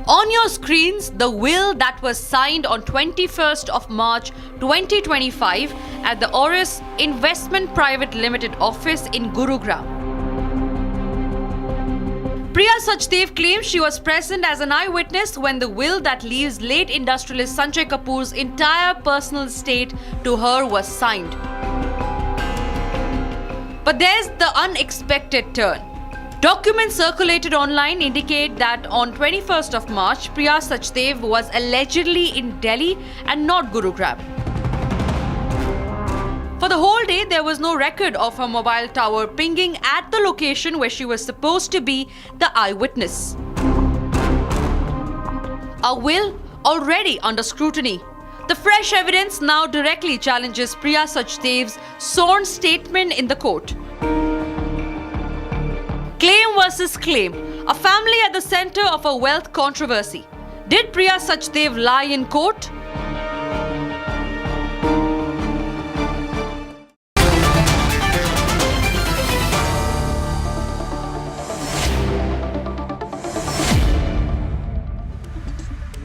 On your screens, the will that was signed on 21st of March 2025 at the Unrest Investment Private Limited office in Gurugram. Priya Sachdev claims she was present as an eyewitness when the will that leaves late industrialist Sanjay Kapoor's entire personal estate to her was signed. But there's the unexpected turn. Documents circulated online indicate that on 21st of March, Priya Sachdev was allegedly in Delhi and not Gurugram. For the whole day, there was no record of her mobile tower pinging at the location where she was supposed to be the eyewitness. A will already under scrutiny. The fresh evidence now directly challenges Priya Sachdev's sworn statement in the court. Claim versus claim. A family at the center of a wealth controversy. Did Priya Sachdev lie in court?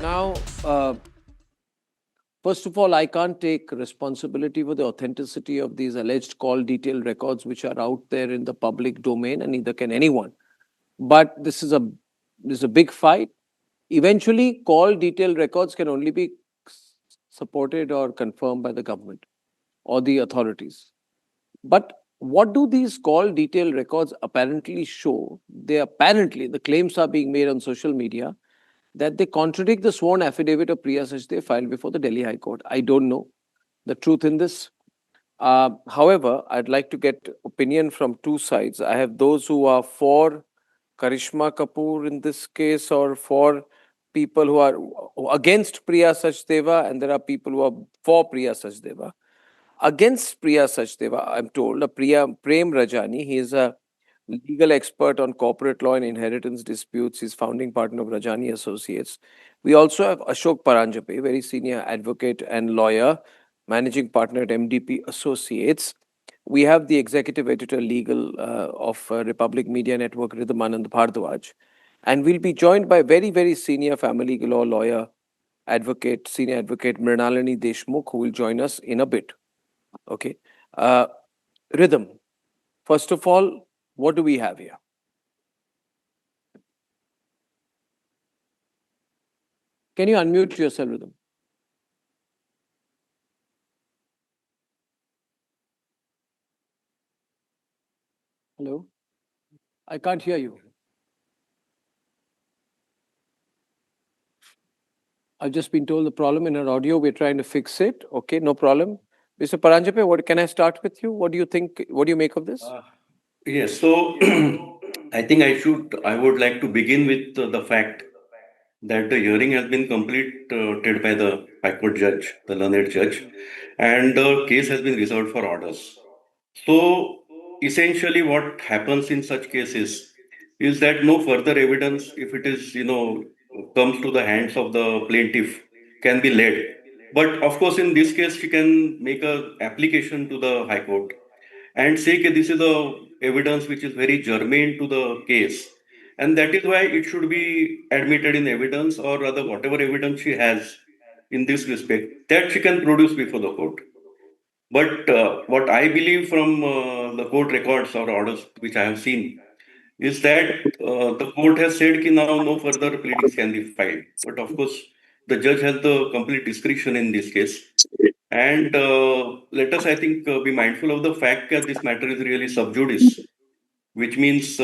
Now, first of all, I can't take responsibility for the authenticity of these alleged call detail records which are out there in the public domain, and neither can anyone. But this is a big fight. Eventually, call detail records can only be supported or confirmed by the government or the authorities. But what do these call detail records apparently show? The claims are being made on social media that they contradict the sworn affidavit of Priya Sachdev filed before the Delhi High Court. I don't know the truth in this. However, I'd like to get opinion from two sides. I have those who are for Karishma Kapoor in this case, or for people who are against Priya Sachdeva, and there are people who are for Priya Sachdeva. Against Priya Sachdeva, I'm told, Prem Rajani, he is a legal expert on corporate law and inheritance disputes. He's founding partner of Rajani Associates. We also have Ashok Paranjape, very senior advocate and lawyer, managing partner at MDP Associates. We have the executive editor legal of Republic Media Network, Ridhamanand Bhardwaj. And we'll be joined by very, very senior family law lawyer, advocate, senior advocate Mrinalini Deshmukh, who will join us in a bit. Okay. Rhythm, first of all, what do we have here? Can you unmute yourself, Rhythm? Hello? I can't hear you. I've just been told the problem in our audio. We're trying to fix it. Okay, no problem. Mr. Paranjape, what can I start with you? What do you think? What do you make of this? Yes, so I think I would like to begin with the fact that the hearing has been completed by the High Court judge, the learned judge, and the case has been reserved for orders. So essentially what happens in such cases is that no further evidence, if it is, comes to the hands of the plaintiff, can be led. But of course, in this case, she can make an application to the High Court and say that this is the evidence which is very germane to the case. And that is why it should be admitted in evidence, or rather whatever evidence she has in this respect, that she can produce before the court. But what I believe from the court records or orders which I have seen is that the court has said that now no further pleadings can be filed. But of course, the judge has the complete discretion in this case. And let us, I think, be mindful of the fact that this matter is really sub judice, which means,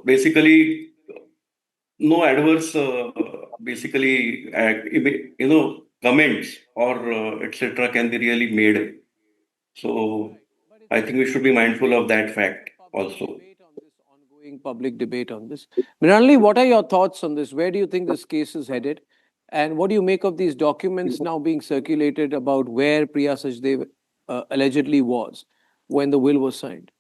basically, no adverse, comments or etc. can be really made. So I think we should be mindful of that fact also. Ongoing public debate on this. Mrinalini, what are your thoughts on this? Where do you think this case is headed? And what do you make of these documents now being circulated about where Priya Sachdev allegedly was when the will was signed?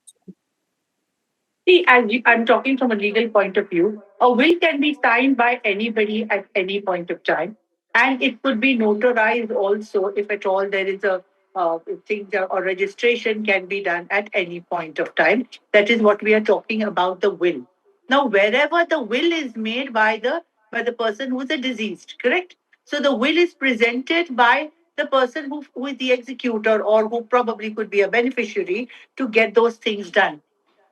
See, I'm talking from a legal point of view. A will can be signed by anybody at any point of time. And it could be notarized also if at all there is a thing or registration can be done at any point of time. That is what we are talking about, the will. Now, wherever the will is made by the person who is a deceased, correct? So the will is presented by the person who is the executor or who probably could be a beneficiary to get those things done.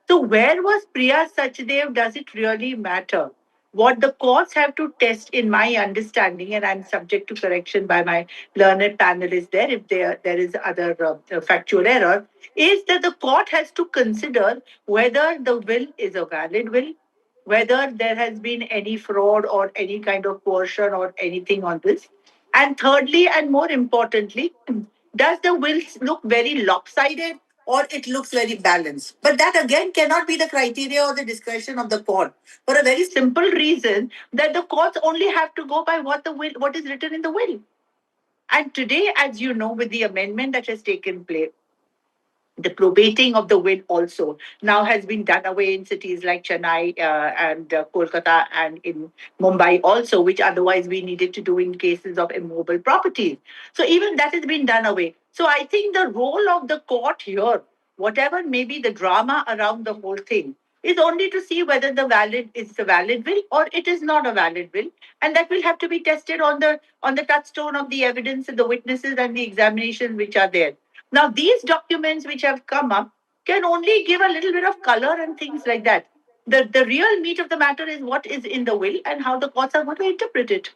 So where was Priya Sachdev? Does it really matter? What the courts have to test, in my understanding, and I'm subject to correction by my learned panelists there if there is other factual error, is that the court has to consider whether the will is a valid will, whether there has been any fraud or any kind of coercion or anything on this. And thirdly, and more importantly, does the will look very lopsided? or it looks very balanced. But that again cannot be the criteria or the discretion of the court for a very simple reason that the courts only have to go by what is written in the will. And today, as you know, with the amendment that has taken place, the probating of the will also now has been done away in cities like Chennai and Kolkata and in Mumbai also, which otherwise we needed to do in cases of immobile properties. So even that has been done away. So I think the role of the court here, whatever may be the drama around the whole thing, is only to see whether it's a valid will or it is not a valid will, and that will have to be tested on the touchstone of the evidence and the witnesses and the examinations which are there. Now, these documents which have come up can only give a little bit of color and things like that. The real meat of the matter is what is in the will and how the courts are going to interpret it.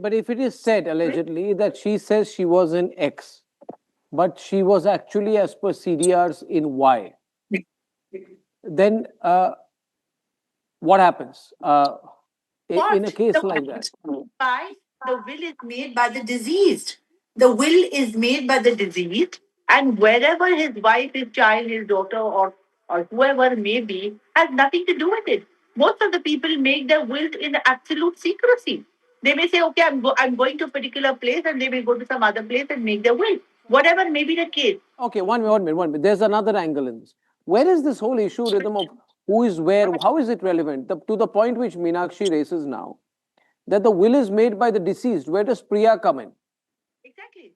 But if it is said allegedly that she says she was in X, but she was actually as per CDRs in Y, then what happens in a case like that? The will is made by the deceased. The will is made by the deceased, and wherever his wife, his child, his daughter, or whoever may be, has nothing to do with it. Most of the people make their will in absolute secrecy. They may say, okay, I'm going to a particular place, and they may go to some other place and make their will. Whatever may be the case. Okay, one minute. There's another angle in this. Where is this whole issue, rhythm of who is where? How is it relevant? To the point which Meenakshi raises now, that the will is made by the deceased. Where does Priya come in? Exactly.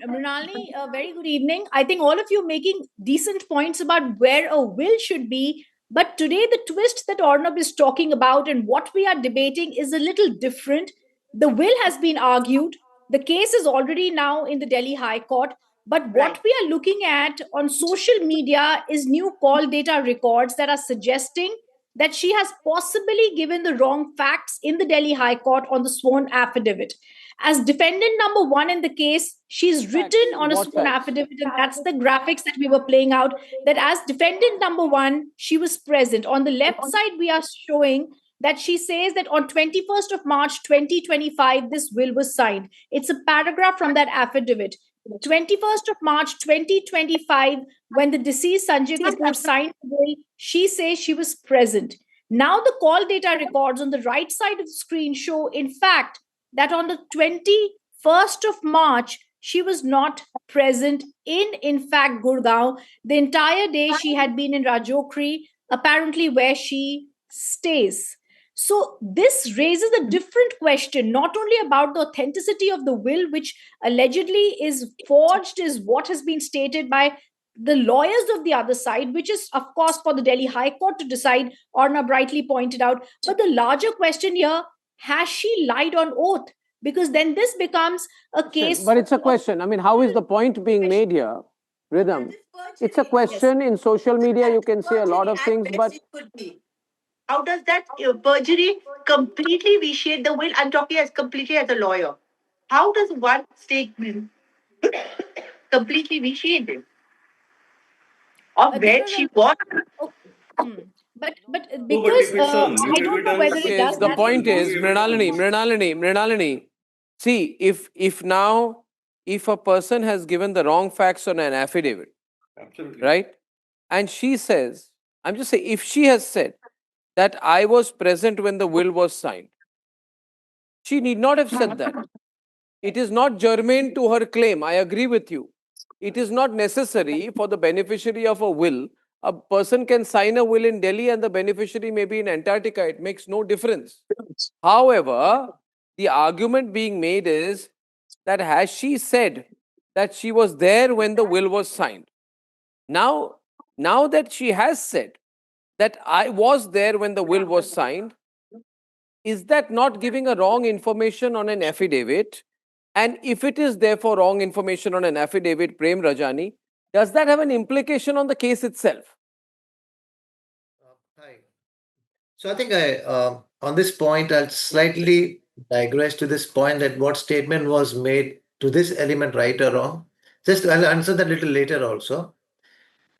Mrinalini, very good evening. I think all of you making decent points about where a will should be. But today, the twist that Arnab is talking about and what we are debating is a little different. The will has been argued. The case is already now in the Delhi High Court. But what we are looking at on social media is new call data records that are suggesting that she has possibly given the wrong facts in the Delhi High Court on the sworn affidavit. As defendant number one in the case, she's written on a sworn affidavit, and that's the graphics that we were playing out, that as defendant number one, she was present. On the left side, we are showing that she says that on 21st of March 2025, this will was signed. It's a paragraph from that affidavit. 21st of March 2025, when the deceased Sanjay Kapoor signed the will, she says she was present. Now the call data records on the right side of the screen show, in fact, that on the 21st of March, she was not present in fact, Gurgaon. The entire day she had been in Rajokri, apparently where she stays. So this raises a different question, not only about the authenticity of the will, which allegedly is forged, is what has been stated by the lawyers of the other side, which is, of course, for the Delhi High Court to decide, Arnab brightly pointed out. But the larger question here, has she lied on oath? Because then this becomes a case. But it's a question. I mean, how is the point being made here? Rhythm. It's a question. In social media, you can say a lot of things, but how does that perjury completely vitiate the will? I'm talking as completely as a lawyer. How does one statement completely vitiate it? Of where she was? But because I don't know whether it does. The point is, Mrinalini. See, if now a person has given the wrong facts on an affidavit, right, and she says, I'm just saying, if she has said that I was present when the will was signed, she need not have said that. It is not germane to her claim. I agree with you. It is not necessary for the beneficiary of a will. A person can sign a will in Delhi and the beneficiary may be in Antarctica. It makes no difference. However, the argument being made is that has she said that she was there when the will was signed? Now that she has said that I was there when the will was signed, is that not giving a wrong information on an affidavit? And if it is therefore wrong information on an affidavit, Prem Rajani, does that have an implication on the case itself? Hi. So I think on this point, I'll slightly digress to this point that what statement was made to this element right or wrong. Just I'll answer that a little later also.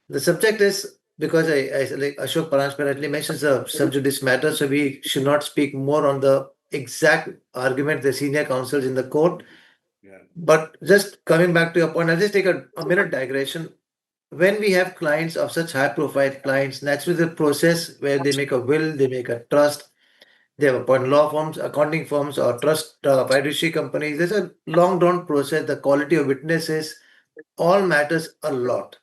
The subject is, because I like Ashok transparently mentions a sub judice matter, so we should not speak more on the exact argument the senior counsels in the court But just coming back to your point, I'll just take a minute digression. When we have clients of such high profile clients, naturally the process where they make a will, they make a trust, they have appointed law firms, accounting firms, or trust fiduciary companies. There's a long drawn process. The quality of witnesses all matters a lot.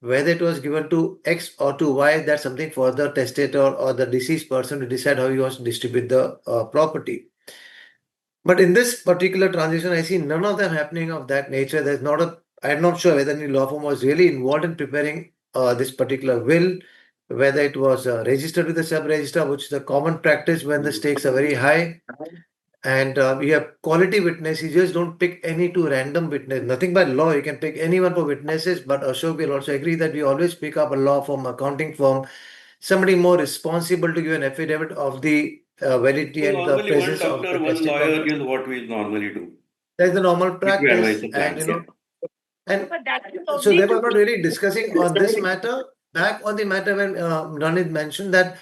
Whether it was given to X or to Y, that's something for the testator or the deceased person to decide how he wants to distribute the property. But in this particular transition, I see none of them happening of that nature. There's not a, I'm not sure whether any law firm was really involved in preparing this particular will, whether it was registered with the sub-register, which is a common practice when the stakes are very high. And we have quality witness. You just don't pick any two random witness. Nothing by law. You can pick anyone for witnesses. But Ashok will also agree that we always pick up a law firm, accounting firm, somebody more responsible to give an affidavit of the validity and the Normally, one presence of doctor, the one lawyer testator. is what we normally do. That's the normal Which we advise practice, the and clients. and But that is so only they were to not really discussing on this matter. Back on the matter when Ranit mentioned that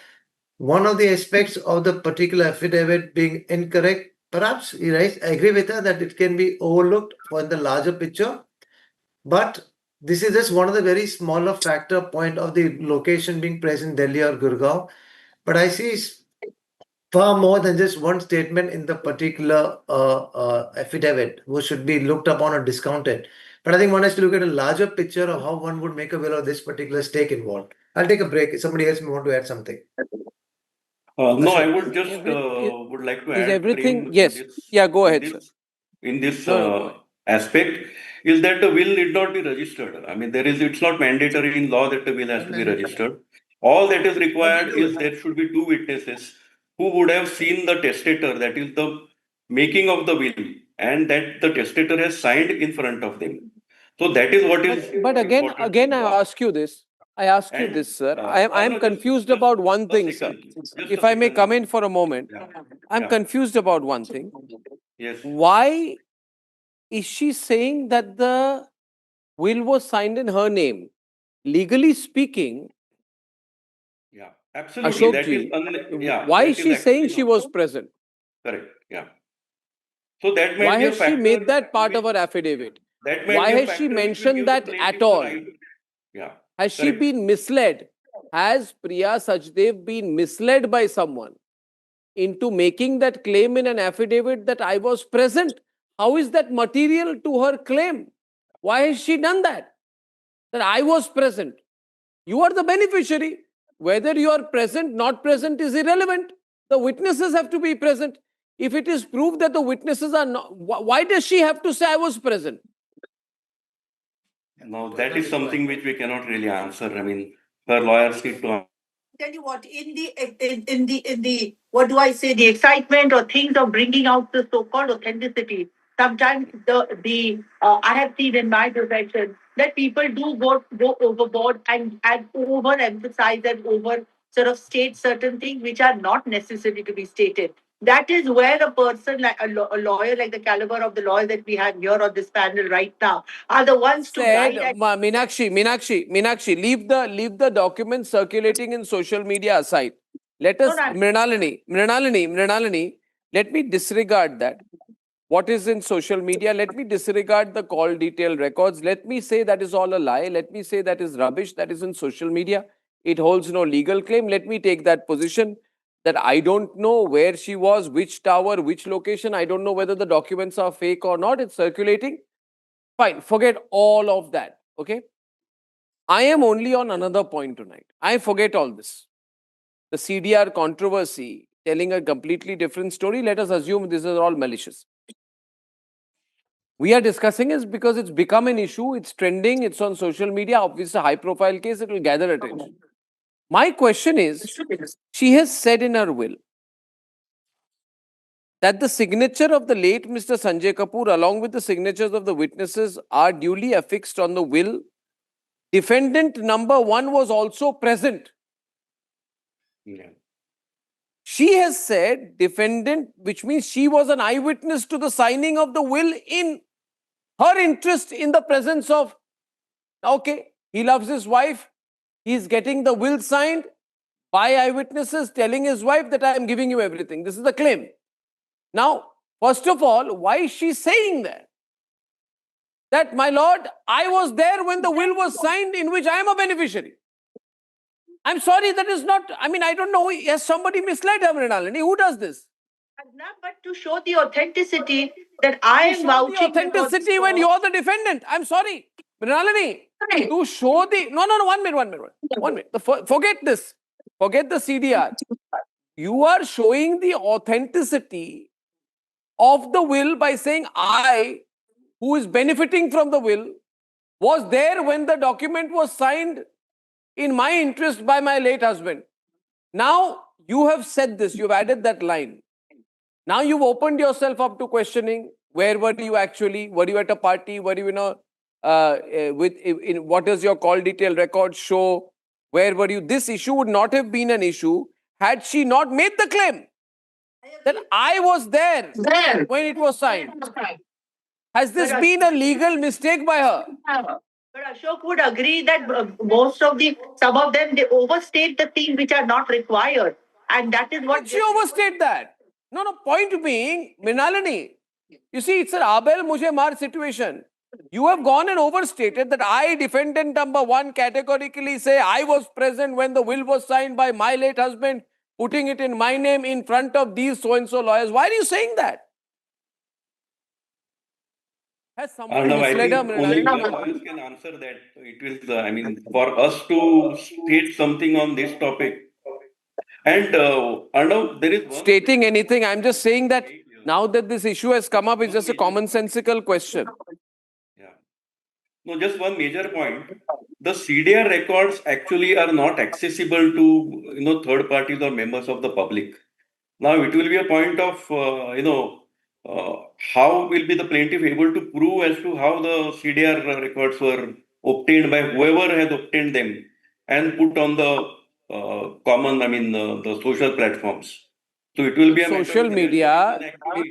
one of the aspects of the particular affidavit being incorrect, perhaps right, I agree with her that it can be overlooked for the larger picture, but this is just one of the very smaller factor point of the location being present in Delhi or Gurgaon. But I see far more than just one statement in the particular affidavit, which should be looked upon or discounted. But I think one has to look at a larger picture of how one would make a will of this particular stake involved. I'll take a break. Somebody else may want to add something. No, I would just would like to Is add, everything? Prem, Yes. Yeah, go ahead, sir. in this No, go ahead. aspect, is that the will need not be registered. I mean, it's not mandatory in law that the will has to be registered. All that is required is there should be two witnesses who would have seen the testator, that is the making of the will, and that the testator has signed in front of them. So that is what is But again, important again, in I law. ask you this. I ask you And, this, sir. uh, I am no, confused about one thing, sir. Just If a I may second. come in for a moment, I'm Yeah. confused about one thing. Yes. Why is she saying that the will was signed in her name? Legally speaking, Yeah, absolutely. Ashok That ji, is, yeah. why that is she saying she was present? Correct. Yeah. So that might Why be a has she factor. made that part of her affidavit? That might Why be a has she factor which will mentioned give the that plaintiff at the all? right. Yeah. Has she Correct. been misled? Has Priya Sachdev been misled by someone into making that claim in an affidavit that I was present? How is that material to her claim? Why has she done that? That I was present. You are the beneficiary. Whether you are present, not present is irrelevant. The witnesses have to be present. If it is proved that the witnesses are not, why does she have to say I was present? Now that is something which we cannot really answer. I mean, her lawyers need to. Tell you what, in the what do I say, the excitement or things of bringing out the so-called authenticity, sometimes I have seen in my profession that people do go overboard and overemphasize and over sort of state certain things which are not necessary to be stated. That is where a person like a lawyer, like the caliber of the lawyer that we have here on this panel right now, are the ones to Said, guide. Meenakshi, leave the documents circulating in social media aside. Let us, Mrinalini, let me disregard that. What is in social media? Let me disregard the call detail records. Let me say that is all a lie. Let me say that is rubbish. That is in social media. It holds no legal claim. Let me take that position that I don't know where she was, which tower, which location. I don't know whether the documents are fake or not. It's circulating. Fine. Forget all of that. Okay. I am only on another point tonight. I forget all this. The CDR controversy, telling a completely different story. Let us assume this is all malicious. We are discussing is because it's become an issue, it's trending, it's on social media, obviously a high profile case, it will gather attention. My question is, she has said in her will that the signature of the late Mr. Sanjay Kapoor along with the signatures of the witnesses are duly affixed on the will. Defendant number 1 was also present. Yeah. She has said defendant, which means she was an eyewitness to the signing of the will in her interest in the presence of, okay, he loves his wife, he's getting the will signed by eyewitnesses telling his wife that I am giving you everything. This is the claim. Now, first of all, why is she saying that? that, my lord, I was there when the will was signed in which I am a beneficiary. I'm sorry, that is not, I mean, I don't know, has somebody misled her, Mrinalini? Who does this? But to show the authenticity that I am vouching the authenticity when you're the defendant. I'm sorry. Mrinalini, to show the... No, 1 minute. Forget this. Forget the CDR. You are showing the authenticity of the will by saying I, who is benefiting from the will, was there when the document was signed in my interest by my late husband. Now, you have said this, you've added that line. Now you've opened yourself up to questioning. Where were you actually? Were you at a party? Were you what does your call detail record show? Where were you? This issue would not have been an issue had she not made the claim that I was there when it was signed. Has this been a legal mistake by her? But Ashok would agree that some of them, they overstate the things which are not required. And that is what... Did she overstate that? No, point being, Mrinalini, you see, it's an Abel Mujhe Maar situation. You have gone and overstated that I, defendant number 1, categorically say I was present when the will was signed by my late husband, putting it in my name in front of these so-and-so lawyers. Why are you saying that? Has somebody misled her, only the lawyers can answer that. It will, I mean, for us to state something on this topic. And Arnab, there is stating anything. I'm just saying that now that this issue has come up, it's just a commonsensical question. Yeah. No, just one major point. The CDR records actually are not accessible to third parties or members of the public. Now it will be a point of how will be the plaintiff able to prove as to how the CDR records were obtained by whoever has obtained them and put on the the social platforms. So it will be a social media.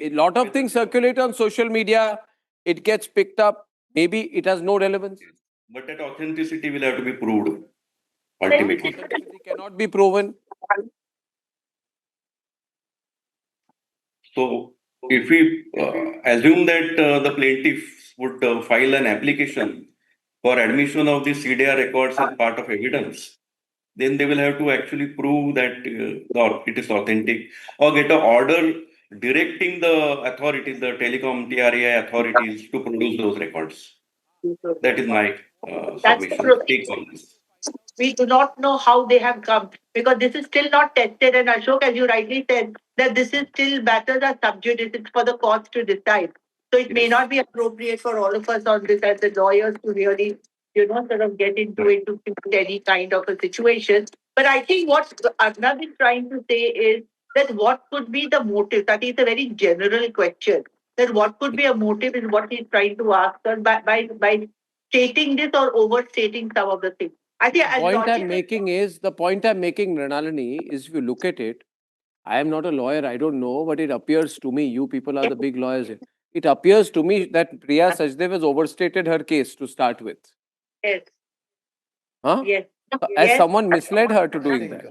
A lot of things circulate on social media. It gets picked up. Maybe it has no relevance. But that authenticity will have to be proved ultimately. Authenticity cannot be proven. So if we assume that the plaintiff would file an application for admission of the CDR records as part of evidence, then they will have to actually prove that it is authentic or get an order directing the authorities, the telecom TRAI authorities, to produce those records. That is my submission. Take on this. We do not know how they have come because this is still not tested. And Ashok, as you rightly said, that this is still matters are sub judice. It's for the courts to decide. So it may not be appropriate for all of us on this as the lawyers to really, sort of get into it to any kind of a situation. But I think what Arnab is trying to say is that what could be the motive? That is a very general question. That what could be a motive is what he's trying to ask us by stating this or overstating some of the things. I think the point I'm making, Mrinalini, is if you look at it, I am not a lawyer, I don't know, but it appears to me, you people are the big lawyers here. It appears to me that Priya Sachdev has overstated her case to start with. Yes. Huh? Yes. Has someone misled her to doing that?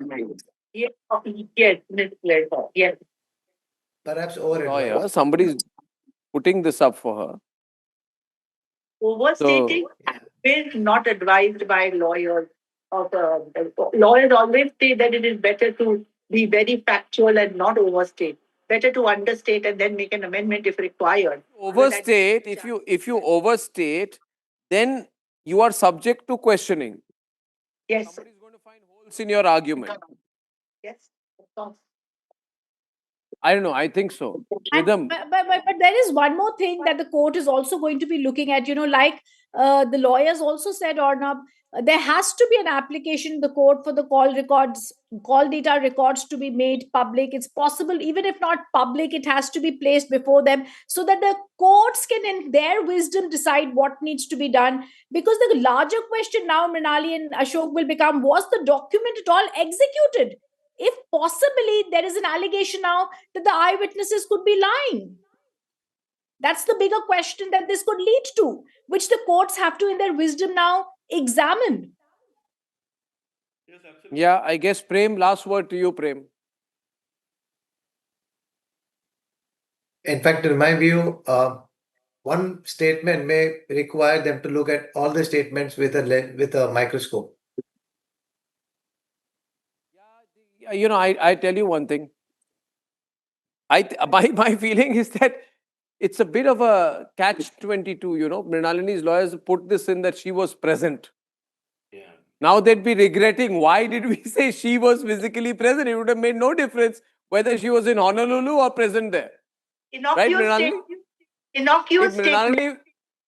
Yes, misled her. Yes. Perhaps lawyer, somebody's putting this up for her. Overstating is not advised by lawyers. Lawyers always say that it is better to be very factual and not overstate. Better to understate and then make an amendment if required. Overstate, if you overstate, then you are subject to questioning. Yes. Somebody's going to find holes in your argument. Yes, of course. I don't know. I think so. But there is one more thing that the court is also going to be looking at. Like the lawyers also said, Arnab, there has to be an application in the court for the call data records to be made public. It's possible, even if not public, it has to be placed before them so that the courts can, in their wisdom, decide what needs to be done. Because the larger question now, Mrinali and Ashok, will become, was the document at all executed? If possibly there is an allegation now that the eyewitnesses could be lying. That's the bigger question that this could lead to, which the courts have to, in their wisdom now, examine. Yeah, I guess, Prem, last word to you, Prem. In fact, in my view, one statement may require them to look at all the statements with a microscope. I tell you one thing. My feeling is that it's a bit of a catch-22, Mrinalini's lawyers put this in that she was present. Yeah. Now they'd be regretting, why did we say she was physically present? It would have made no difference whether she was in Honolulu or present there. Right, Mrinalini? Innocuous statement.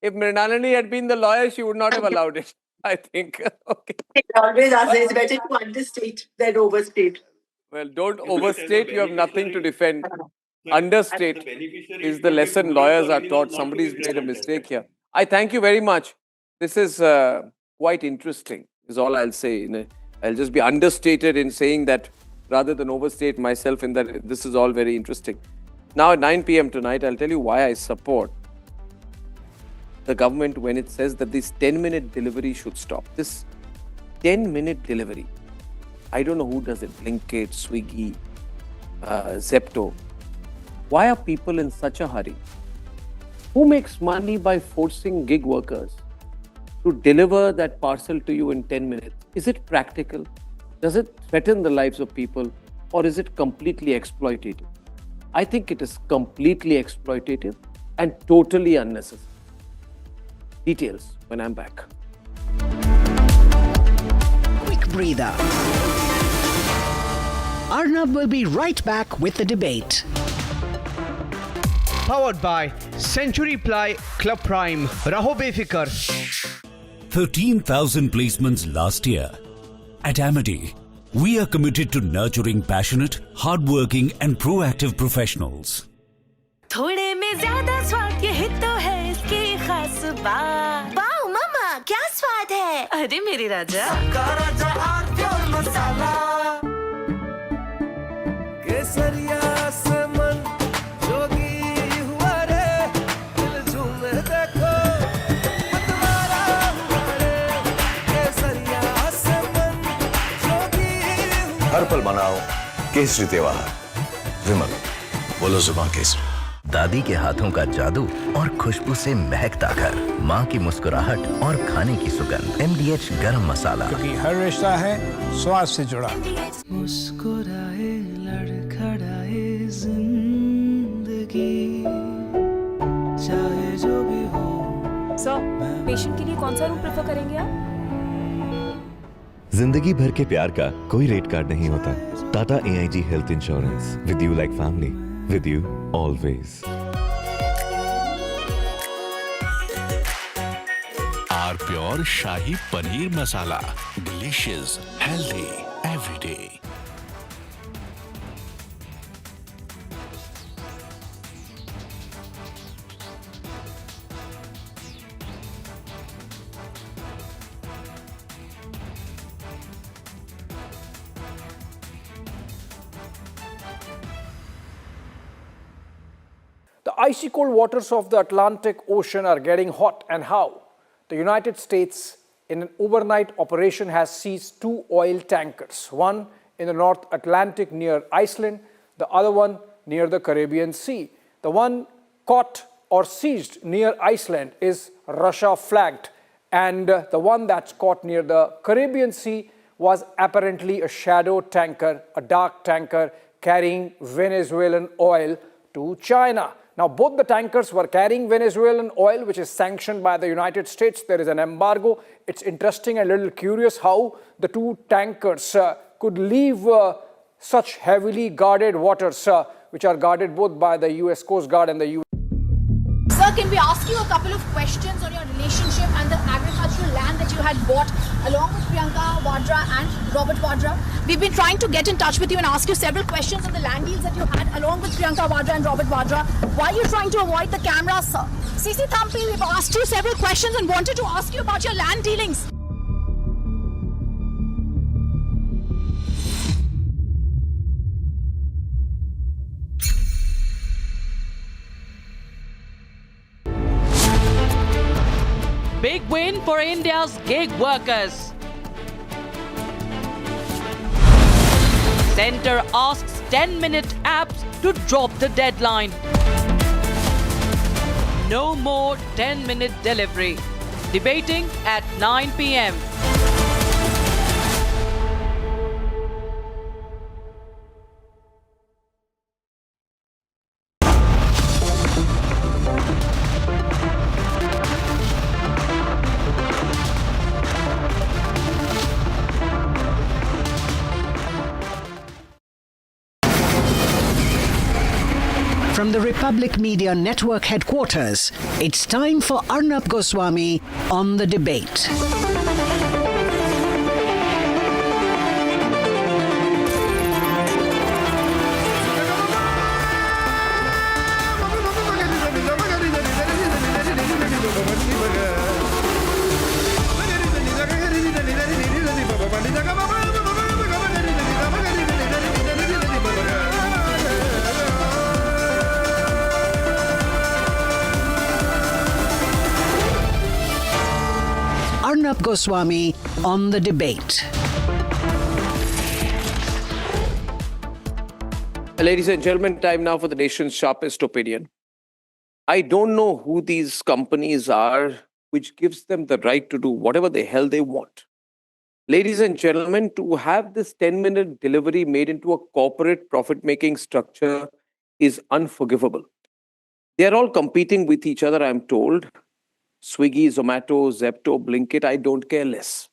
If Mrinalini had been the lawyer, she would not have allowed it, I think. Okay. It always asks, it's better to understate than overstate. Well, don't overstate, you have nothing to defend. Understate is the lesson lawyers are taught. Somebody's made a mistake here. I thank you very much. This is quite interesting, is all I'll say. I'll just be understated in saying that rather than overstate myself in that this is all very interesting. Now at 9 p.m. tonight, I'll tell you why I support the government when it says that this 10-minute delivery should stop. This 10-minute delivery, I don't know who does it, Blinkit, Swiggy, Zepto. Why are people in such a hurry? Who makes money by forcing gig workers to deliver that parcel to you in 10 minutes? Is it practical? Does it threaten the lives of people? Or is it completely exploitative? I think it is completely exploitative and totally unnecessary. Details when I'm back. Quick breather. Arnab will be right back with the debate. Powered by Century Ply Club Prime. Raho befikar. 13,000 placements last year. At Amity, we are committed to nurturing passionate, hardworking and proactive professionals. थोड़े में ज़्यादा स्वाद ये तो है इसकी खास बात। वाओ मामा क्या स्वाद है? अरे मेरे राजा। सबका राजा और प्योर मसाला। केसरिया से मन जोगी हुआ रे, दिल झूमे देखो मतवारा हुआ रे। केसरिया से मन जोगी हुआ। हर पल मनाओ केसरी त्योहार। विमल, बोलो जुबान केसरी। दादी के हाथों का जादू और खुशबू से महकता घर, माँ की मुस्कुराहट और खाने की सुगंध। MDH गरम मसाला, क्योंकि हर रिश्ता है स्वाद से जुड़ा। मुस्कुराए लड़खड़ाए जिंदगी, चाहे जो भी हो। सर, पेशेंट के लिए कौन सा रूम प्रेफर करेंगे आप? जिंदगी भर के प्यार का कोई रेट कार्ड नहीं होता। Tata AIG health insurance, with you like family, with you always. Our pure Shahi Paneer Masala. Delicious, healthy, every day. The icy cold waters of the Atlantic Ocean are getting hot, and how? The United States, in an overnight operation, has seized 2 oil tankers, one in the North Atlantic near Iceland, the other one near the Caribbean Sea. The one caught or seized near Iceland is Russia flagged, and the one that's caught near the Caribbean Sea was apparently a shadow tanker, a dark tanker carrying Venezuelan oil to China. Now, both the tankers were carrying Venezuelan oil, which is sanctioned by the United States. There is an embargo. It's interesting and a little curious how the 2 tankers could leave such heavily guarded waters, which are guarded both by the US Coast Guard and the US. Sir, can we ask you a couple of questions on your relationship and the agricultural land that you had bought along with Priyanka Vadra and Robert Vadra? We've been trying to get in touch with you and ask you several questions on the land deals that you had along with Priyanka Vadra and Robert Vadra. Why are you trying to avoid the camera, sir? CC Thampi, we've asked you several questions and wanted to ask you about your land dealings. Big win for India's gig workers. Centre asks 10-minute apps to drop the deadline. no more 10-minute delivery. Debating at 9 p.m. From the Republic Media Network headquarters, it's time for Arnab Goswami on the debate. Arnab Goswami on the debate. Ladies and gentlemen, time now for the nation's sharpest opinion. I don't know who these companies are which gives them the right to do whatever the hell they want. Ladies and gentlemen, to have this 10-minute delivery made into a corporate profit-making structure is unforgivable. They are all competing with each other, I'm told. Swiggy, Zomato, Zepto, Blinkit, I don't care less.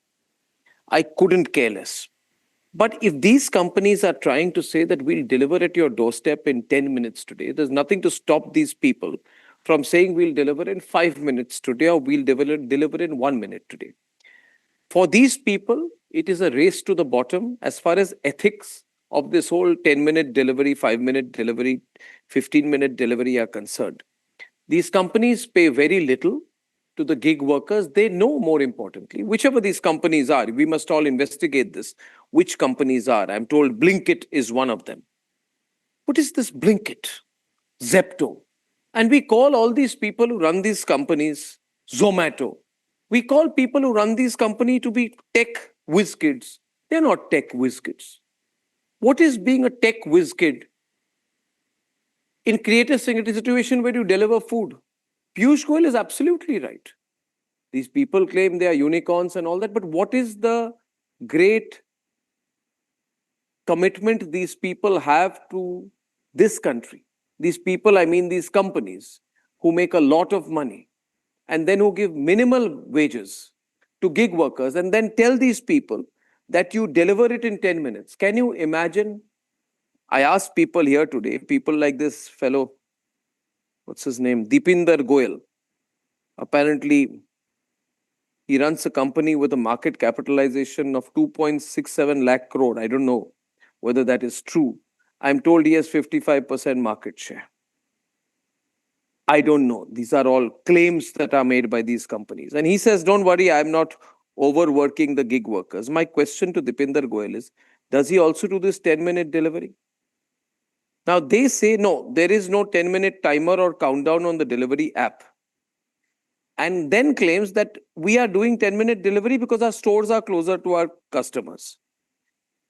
I couldn't care less. But if these companies are trying to say that we'll deliver at your doorstep in 10 minutes today, there's nothing to stop these people from saying we'll deliver in 5 minutes today or we'll deliver in 1 minute today. For these people, it is a race to the bottom as far as ethics of this whole 10-minute delivery, 5-minute delivery, 15-minute delivery are concerned. These companies pay very little to the gig workers. They know, more importantly, whichever these companies are, we must all investigate this, which companies are. I'm told Blinkit is one of them. What is this Blinkit? Zepto. And we call all these people who run these companies Zomato. We call people who run these companies to be tech whiz kids. They're not tech whiz kids. What is being a tech whiz kid? In create a situation where you deliver food. Piyush Goyal is absolutely right. These people claim they are unicorns and all that, but what is the great commitment these people have to this country? These people, I mean these companies, who make a lot of money and then who give minimal wages to gig workers and then tell these people that you deliver it in 10 minutes. Can you imagine? I asked people here today, people like this fellow, what's his name? Deepinder Goyal. Apparently, he runs a company with a market capitalization of 2.67 lakh crore. I don't know whether that is true. I'm told he has 55% market share. I don't know. These are all claims that are made by these companies. And he says, don't worry, I'm not overworking the gig workers. My question to Deepinder Goyal is, does he also do this 10-minute delivery? Now, they say, no, there is no 10-minute timer or countdown on the delivery app. And then claims that we are doing 10-minute delivery because our stores are closer to our customers.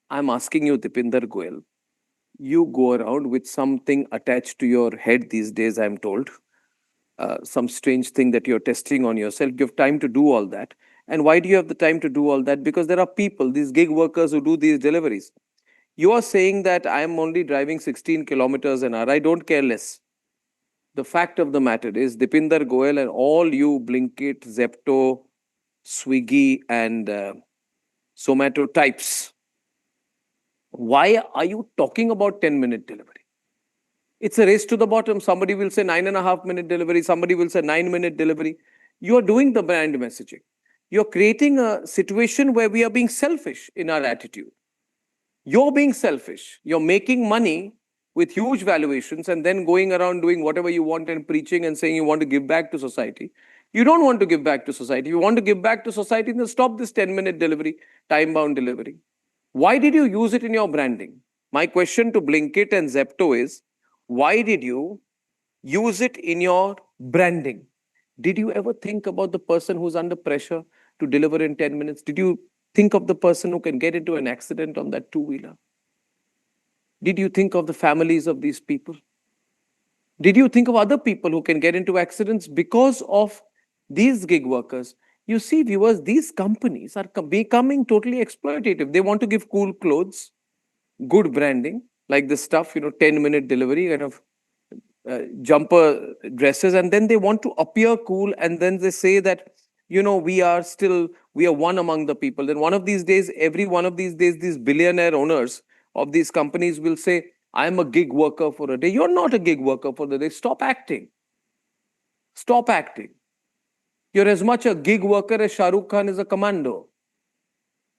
I'm asking you, Deepinder Goyal, you go around with something attached to your head these days, I'm told. Some strange thing that you're testing on yourself. You have time to do all that. And why do you have the time to do all that? Because there are people, these gig workers who do these deliveries. You are saying that I am only driving 16 kilometers an hour. I don't care less. The fact of the matter is, Deepinder Goyal and all you Blinkit, Zepto, Swiggy and Zomato types, why are you talking about 10-minute delivery? It's a race to the bottom. Somebody will say 9.5-minute delivery. Somebody will say 9-minute delivery. You are doing the brand messaging. You're creating a situation where we are being selfish in our attitude. You're being selfish. You're making money with huge valuations and then going around doing whatever you want and preaching and saying you want to give back to society. You don't want to give back to society. You want to give back to society, then stop this 10-minute delivery, time-bound delivery. Why did you use it in your branding? My question to Blinkit and Zepto is, why did you use it in your branding? Did you ever think about the person who's under pressure to deliver in 10 minutes? Did you think of the person who can get into an accident on that two-wheeler? Did you think of the families of these people? Did you think of other people who can get into accidents because of these gig workers? You see, viewers, these companies are becoming totally exploitative. They want to give cool clothes, good branding, like this stuff, 10-minute delivery, kind of jumper dresses, and then they want to appear cool, and then they say that, we are one among the people. Then one of these days, every one of these days, these billionaire owners of these companies will say, I'm a gig worker for a day. You're not a gig worker for the day. Stop acting. Stop acting. You're as much a gig worker as Shah Rukh Khan is a commando.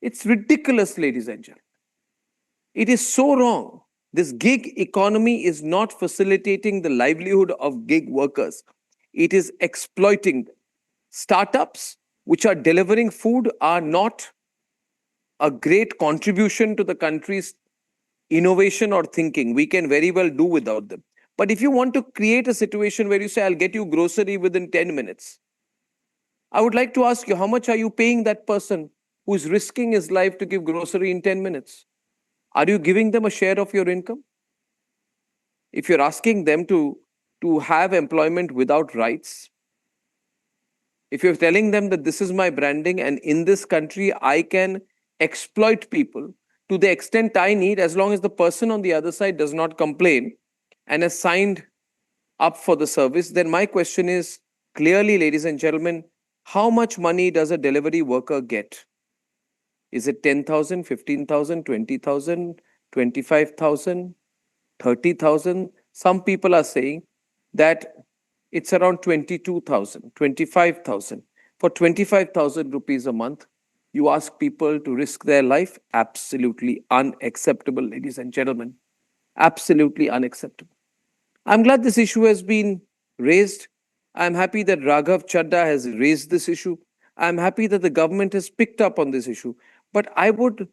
It's ridiculous, ladies and gentlemen. It is so wrong. This gig economy is not facilitating the livelihood of gig workers. It is exploiting them. Startups which are delivering food are not a great contribution to the country's innovation or thinking. We can very well do without them. But if you want to create a situation where you say, I'll get you grocery within 10 minutes, I would like to ask you, how much are you paying that person who is risking his life to give grocery in 10 minutes? Are you giving them a share of your income? If you're asking them to have employment without rights, if you're telling them that this is my branding and in this country I can exploit people to the extent I need, as long as the person on the other side does not complain and has signed up for the service, then my question is clearly, ladies and gentlemen, how much money does a delivery worker get? Is it 10,000, 15,000, 20,000, 25,000, 30,000? Some people are saying that it's around 22,000, 25,000. For 25,000 rupees a month, you ask people to risk their life? Absolutely unacceptable, ladies and gentlemen. Absolutely unacceptable. I'm glad this issue has been raised. I'm happy that Raghav Chadda has raised this issue. I'm happy that the government has picked up on this issue. But I would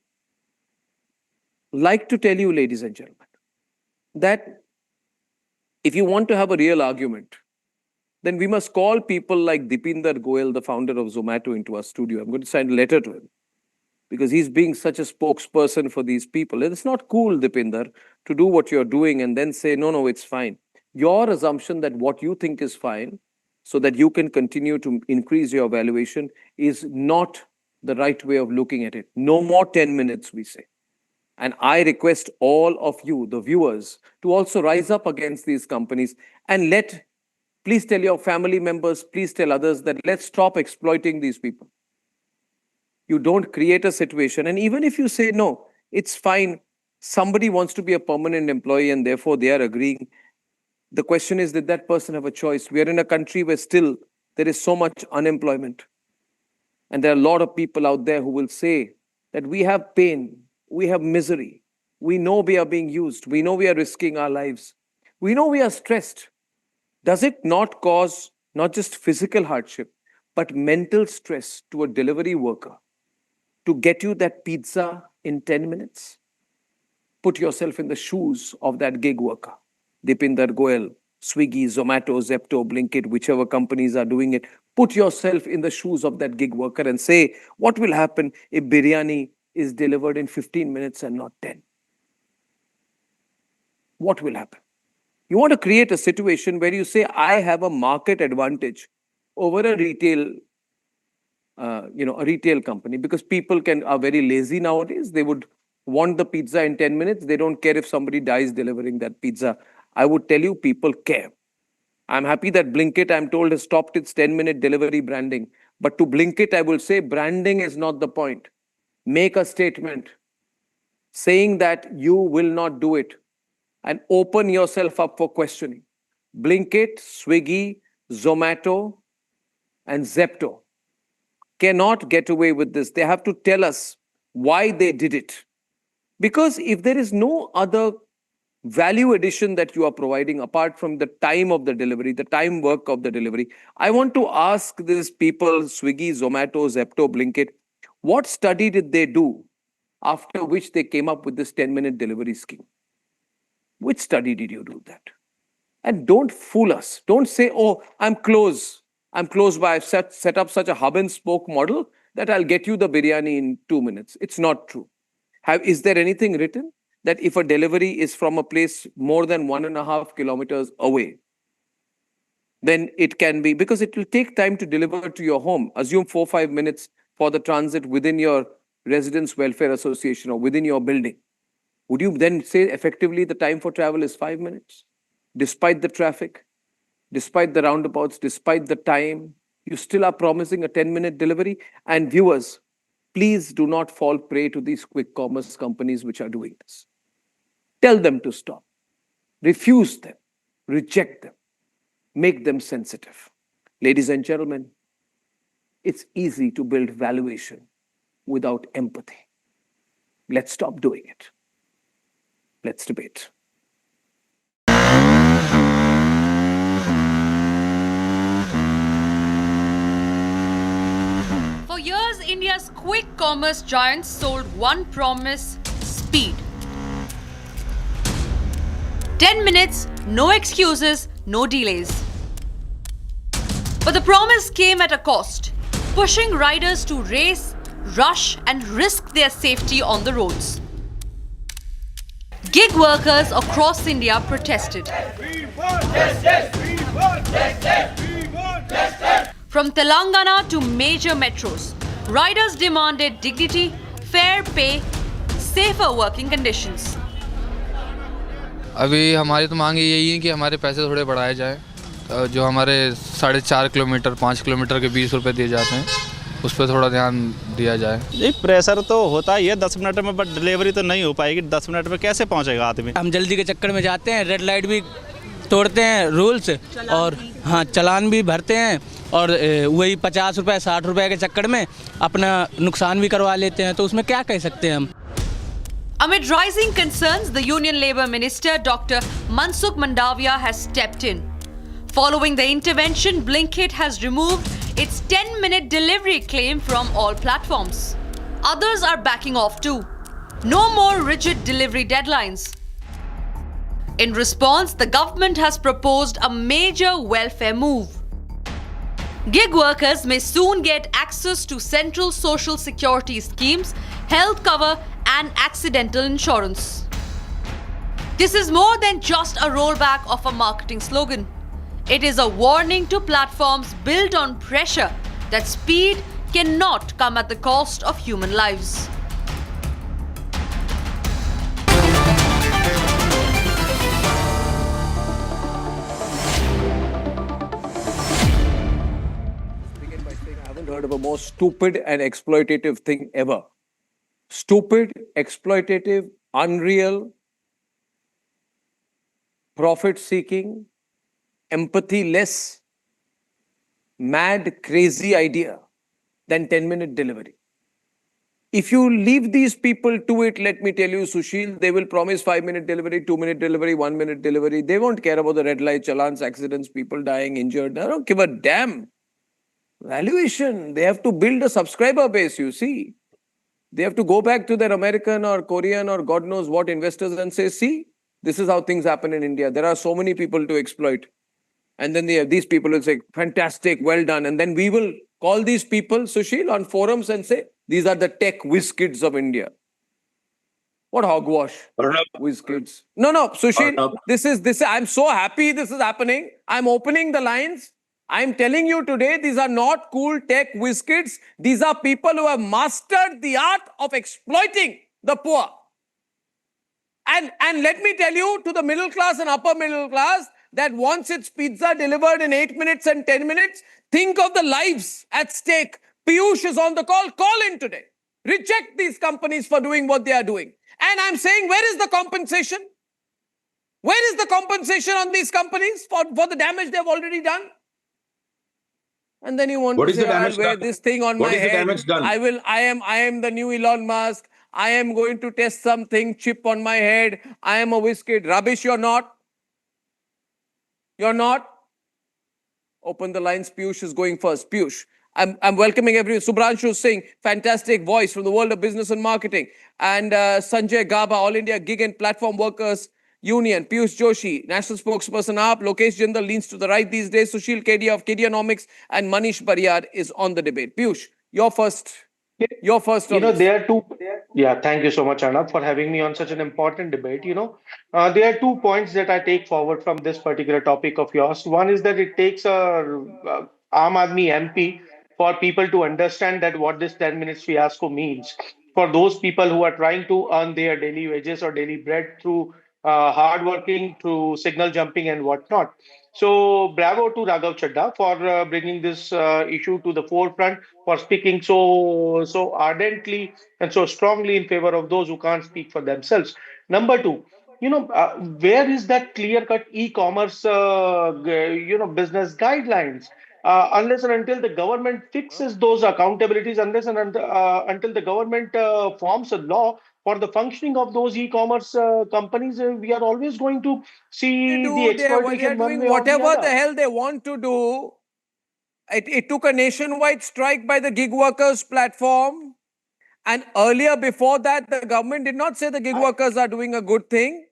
like to tell you, ladies and gentlemen, that if you want to have a real argument, then we must call people like Dipinder Goyal, the founder of Zomato, into our studio. I'm going to send a letter to him because he's being such a spokesperson for these people. And it's not cool, Dipinder, to do what you're doing and then say, no, it's fine. Your assumption that what you think is fine so that you can continue to increase your valuation is not the right way of looking at it. No more 10 minutes, we say. And I request all of you, the viewers, to also rise up against these companies and please tell your family members, please tell others that let's stop exploiting these people. You don't create a situation. And even if you say, no, it's fine, somebody wants to be a permanent employee and therefore they are agreeing. The question is, did that person have a choice? We are in a country where still there is so much unemployment. And there are a lot of people out there who will say that we have pain, we have misery. We know we are being used. We know we are risking our lives. We know we are stressed. Does it not cause not just physical hardship, but mental stress to a delivery worker to get you that pizza in 10 minutes? Put yourself in the shoes of that gig worker. Dipinder Goyal, Swiggy, Zomato, Zepto, Blinkit, whichever companies are doing it. Put yourself in the shoes of that gig worker and say, what will happen if biryani is delivered in 15 minutes and not 10? What will happen? You want to create a situation where you say, I have a market advantage over a retail company, because people are very lazy nowadays. They would want the pizza in 10 minutes. They don't care if somebody dies delivering that pizza. I would tell you, people care. I'm happy that Blinkit, I'm told, has stopped its 10-minute delivery branding. But to Blinkit, I will say branding is not the point. Make a statement saying that you will not do it and open yourself up for questioning. Blinkit, Swiggy, Zomato, and Zepto cannot get away with this. They have to tell us why they did it. Because if there is no other value addition that you are providing apart from the time of the delivery, the time work of the delivery, I want to ask these people, Swiggy, Zomato, Zepto, Blinkit, what study did they do after which they came up with this 10-minute delivery scheme? Which study did you do that? And don't fool us. Don't say, oh, I'm close by, I've set up such a hub and spoke model that I'll get you the biryani in 2 minutes. It's not true. Is there anything written that if a delivery is from a place more than 1.5 kilometers away, then it can be, because it will take time to deliver to your home. Assume 4-5 minutes for the transit within your residence welfare association or within your building. Would you then say effectively the time for travel is 5 minutes? Despite the traffic, despite the roundabouts, despite the time, you still are promising a 10-minute delivery? And viewers, please do not fall prey to these quick commerce companies which are doing this. Tell them to stop. Refuse them. Reject them. Make them sensitive. Ladies and gentlemen, it's easy to build valuation without empathy. Let's stop doing it. Let's debate. For years, India's quick commerce giants sold one promise: speed. 10 minutes, no excuses, no delays. But the promise came at a cost, pushing riders to race, rush, and risk their safety on the roads. Gig workers across India protested. From Telangana to major metros, riders demanded dignity, fair pay, safer working conditions. अभी हमारी तो मांग यही है कि हमारे पैसे थोड़े बढ़ाए जाएं। जो हमारे 4.5 किलोमीटर 5 किलोमीटर के 20 रुपए दिए जाते हैं, उस पर थोड़ा ध्यान दिया जाए। नहीं, प्रेशर तो होता ही है 10 मिनट में, बट डिलीवरी तो नहीं हो पाएगी। 10 मिनट में कैसे पहुंचेगा आदमी? हम जल्दी के चक्कर में जाते हैं, रेड लाइट भी तोड़ते हैं रूल्स, और हाँ चालान भी भरते हैं, और वही 50 रुपए 60 रुपए के चक्कर में अपना नुकसान भी करवा लेते हैं। तो उसमें क्या कह सकते हैं हम? Amid rising concerns, the Union Labour Minister Dr. Mansukh Mandavia has stepped in. Following the intervention, Blinkit has removed its 10-minute delivery claim from all platforms. Others are backing off too. No more rigid delivery deadlines. In response, the government has proposed a major welfare move. Gig workers may soon get access to central social security schemes, health cover, and accidental insurance. This is more than just a rollback of a marketing slogan. It is a warning to platforms built on pressure that speed cannot come at the cost of human lives. I haven't heard of a more stupid and exploitative thing ever. Stupid, exploitative, unreal, profit-seeking, empathy-less, mad, crazy idea than 10-minute delivery. If you leave these people to it, let me tell you, Sushil, they will promise 5-minute delivery, 2-minute delivery, 1-minute delivery. They won't care about the red light, challans, accidents, people dying, injured. They don't give a damn. Valuation. They have to build a subscriber base, you see. They have to go back to their American or Korean or God knows what investors and say, see, this is how things happen in India. There are so many people to exploit. And then these people will say, fantastic, well done. And then we will call these people, Sushil, on forums and say, these are the tech whiz kids of India. What hogwash, whiz kids. No, Sushil, this is, I'm so happy this is happening. I'm opening the lines. I'm telling you today, these are not cool tech whiz kids. These are people who have mastered the art of exploiting the poor. And let me tell you, to the middle class and upper middle class that wants its pizza delivered in 8 minutes and 10 minutes, think of the lives at stake. Piyush is on the call. Call in today. Reject these companies for doing what they are doing. And I'm saying, where is the compensation? Where is the compensation on these companies for the damage they've already done? And then you want to say, I'll wear this thing on my head. I am the new Elon Musk. I am going to test something, chip on my head. I am a whiz kid. Rubbish, you're not. You're not. Open the lines. Piyush is going first. Piyush. I'm welcoming everyone. Subhranshu Singh, fantastic voice from the world of business and marketing. And Sanjay Gaba, All India Gig and Platform Workers Union. Piyush Joshi, national spokesperson AAP. Lokesh Jindal leans to the right these days. Sushil Kedia of Kedianomics and Manish Pariyar is on the debate. Piyush, your first You're first on this. There are two. Yeah, thank you so much, Arnab, for having me on such an important debate. There are 2 points that I take forward from this particular topic of yours. One is that it takes a Aam Aadmi MP for people to understand that what this 10 minutes fiasco means. For those people who are trying to earn their daily wages or daily bread through hard working, through signal jumping and whatnot. So, bravo to Raghav Chadda for bringing this issue to the forefront, for speaking so ardently and so strongly in favor of those who can't speak for themselves. Number two, where is that clear-cut e-commerce, business guidelines? Unless and until the government fixes those accountabilities, until the government forms a law for the functioning of those e-commerce companies, we are always going to see the They are exploitation one doing way or the whatever the other. hell they want to do. It took a nationwide strike by the gig workers platform. And earlier, before that, the government did not say the gig workers are doing a good thing.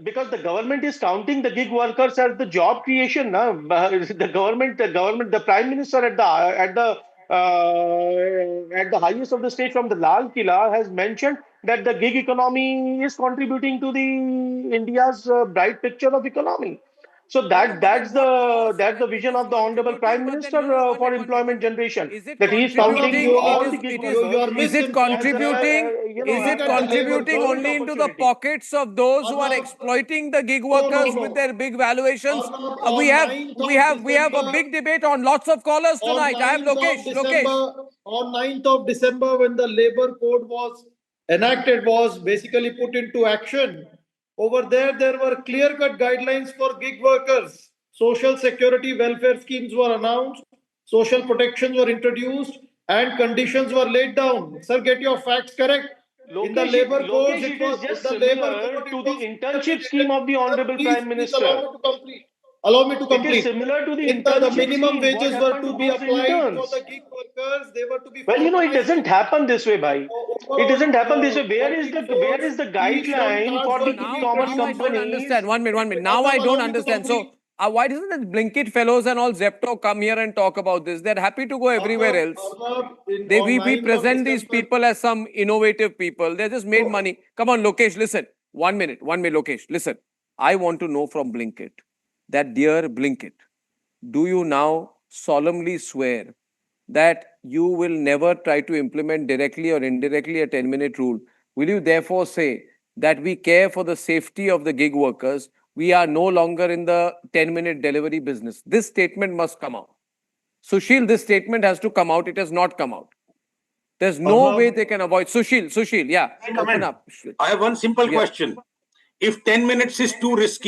Because the government is counting the gig workers as the job creation. The prime minister at the highest of the state from the Lal Killa has mentioned that the gig economy is contributing to the India's bright picture of economy. So that's the vision of the honorable prime minister for employment generation. That he is counting all the gig workers. Is it contributing? Is it contributing only into the pockets of those who are exploiting the gig workers with their big valuations? We have a big debate on lots of callers tonight. I have Lokesh. On 9th of December, when the labor code was enacted, was basically put into action. Over there were clear-cut guidelines for gig workers. Social security welfare schemes were announced, social protections were introduced, and conditions were laid down. Sir, get your facts correct. In the labor codes, Lokesh, it is just similar to the internship scheme of the honorable prime minister. Allow me to complete. It is similar to the The internship minimum scheme. wages What were happened to be those applied interns? for the gig workers. They were to be. Well, it doesn't happen this way, bhai. It doesn't happen this way. Where is the guideline for the e-commerce Now I don't companies? understand. One minute. Now I don't understand. So why doesn't the Blinkit fellows and all Zepto come here and talk about this? They're happy to go everywhere else. We present these people as some innovative people. They just made money. Come on, Lokesh, listen. 1 minute, Lokesh, listen. I want to know from Blinkit that, dear Blinkit, do you now solemnly swear that you will never try to implement directly or indirectly a 10-minute rule? Will you therefore say that we care for the safety of the gig workers? We are no longer in the 10-minute delivery business. This statement must come out. Sushil, this statement has to come out. It has not come out. There's no way they can avoid. Sushil, yeah. Open up. I have one simple question. If 10 minutes is too risky,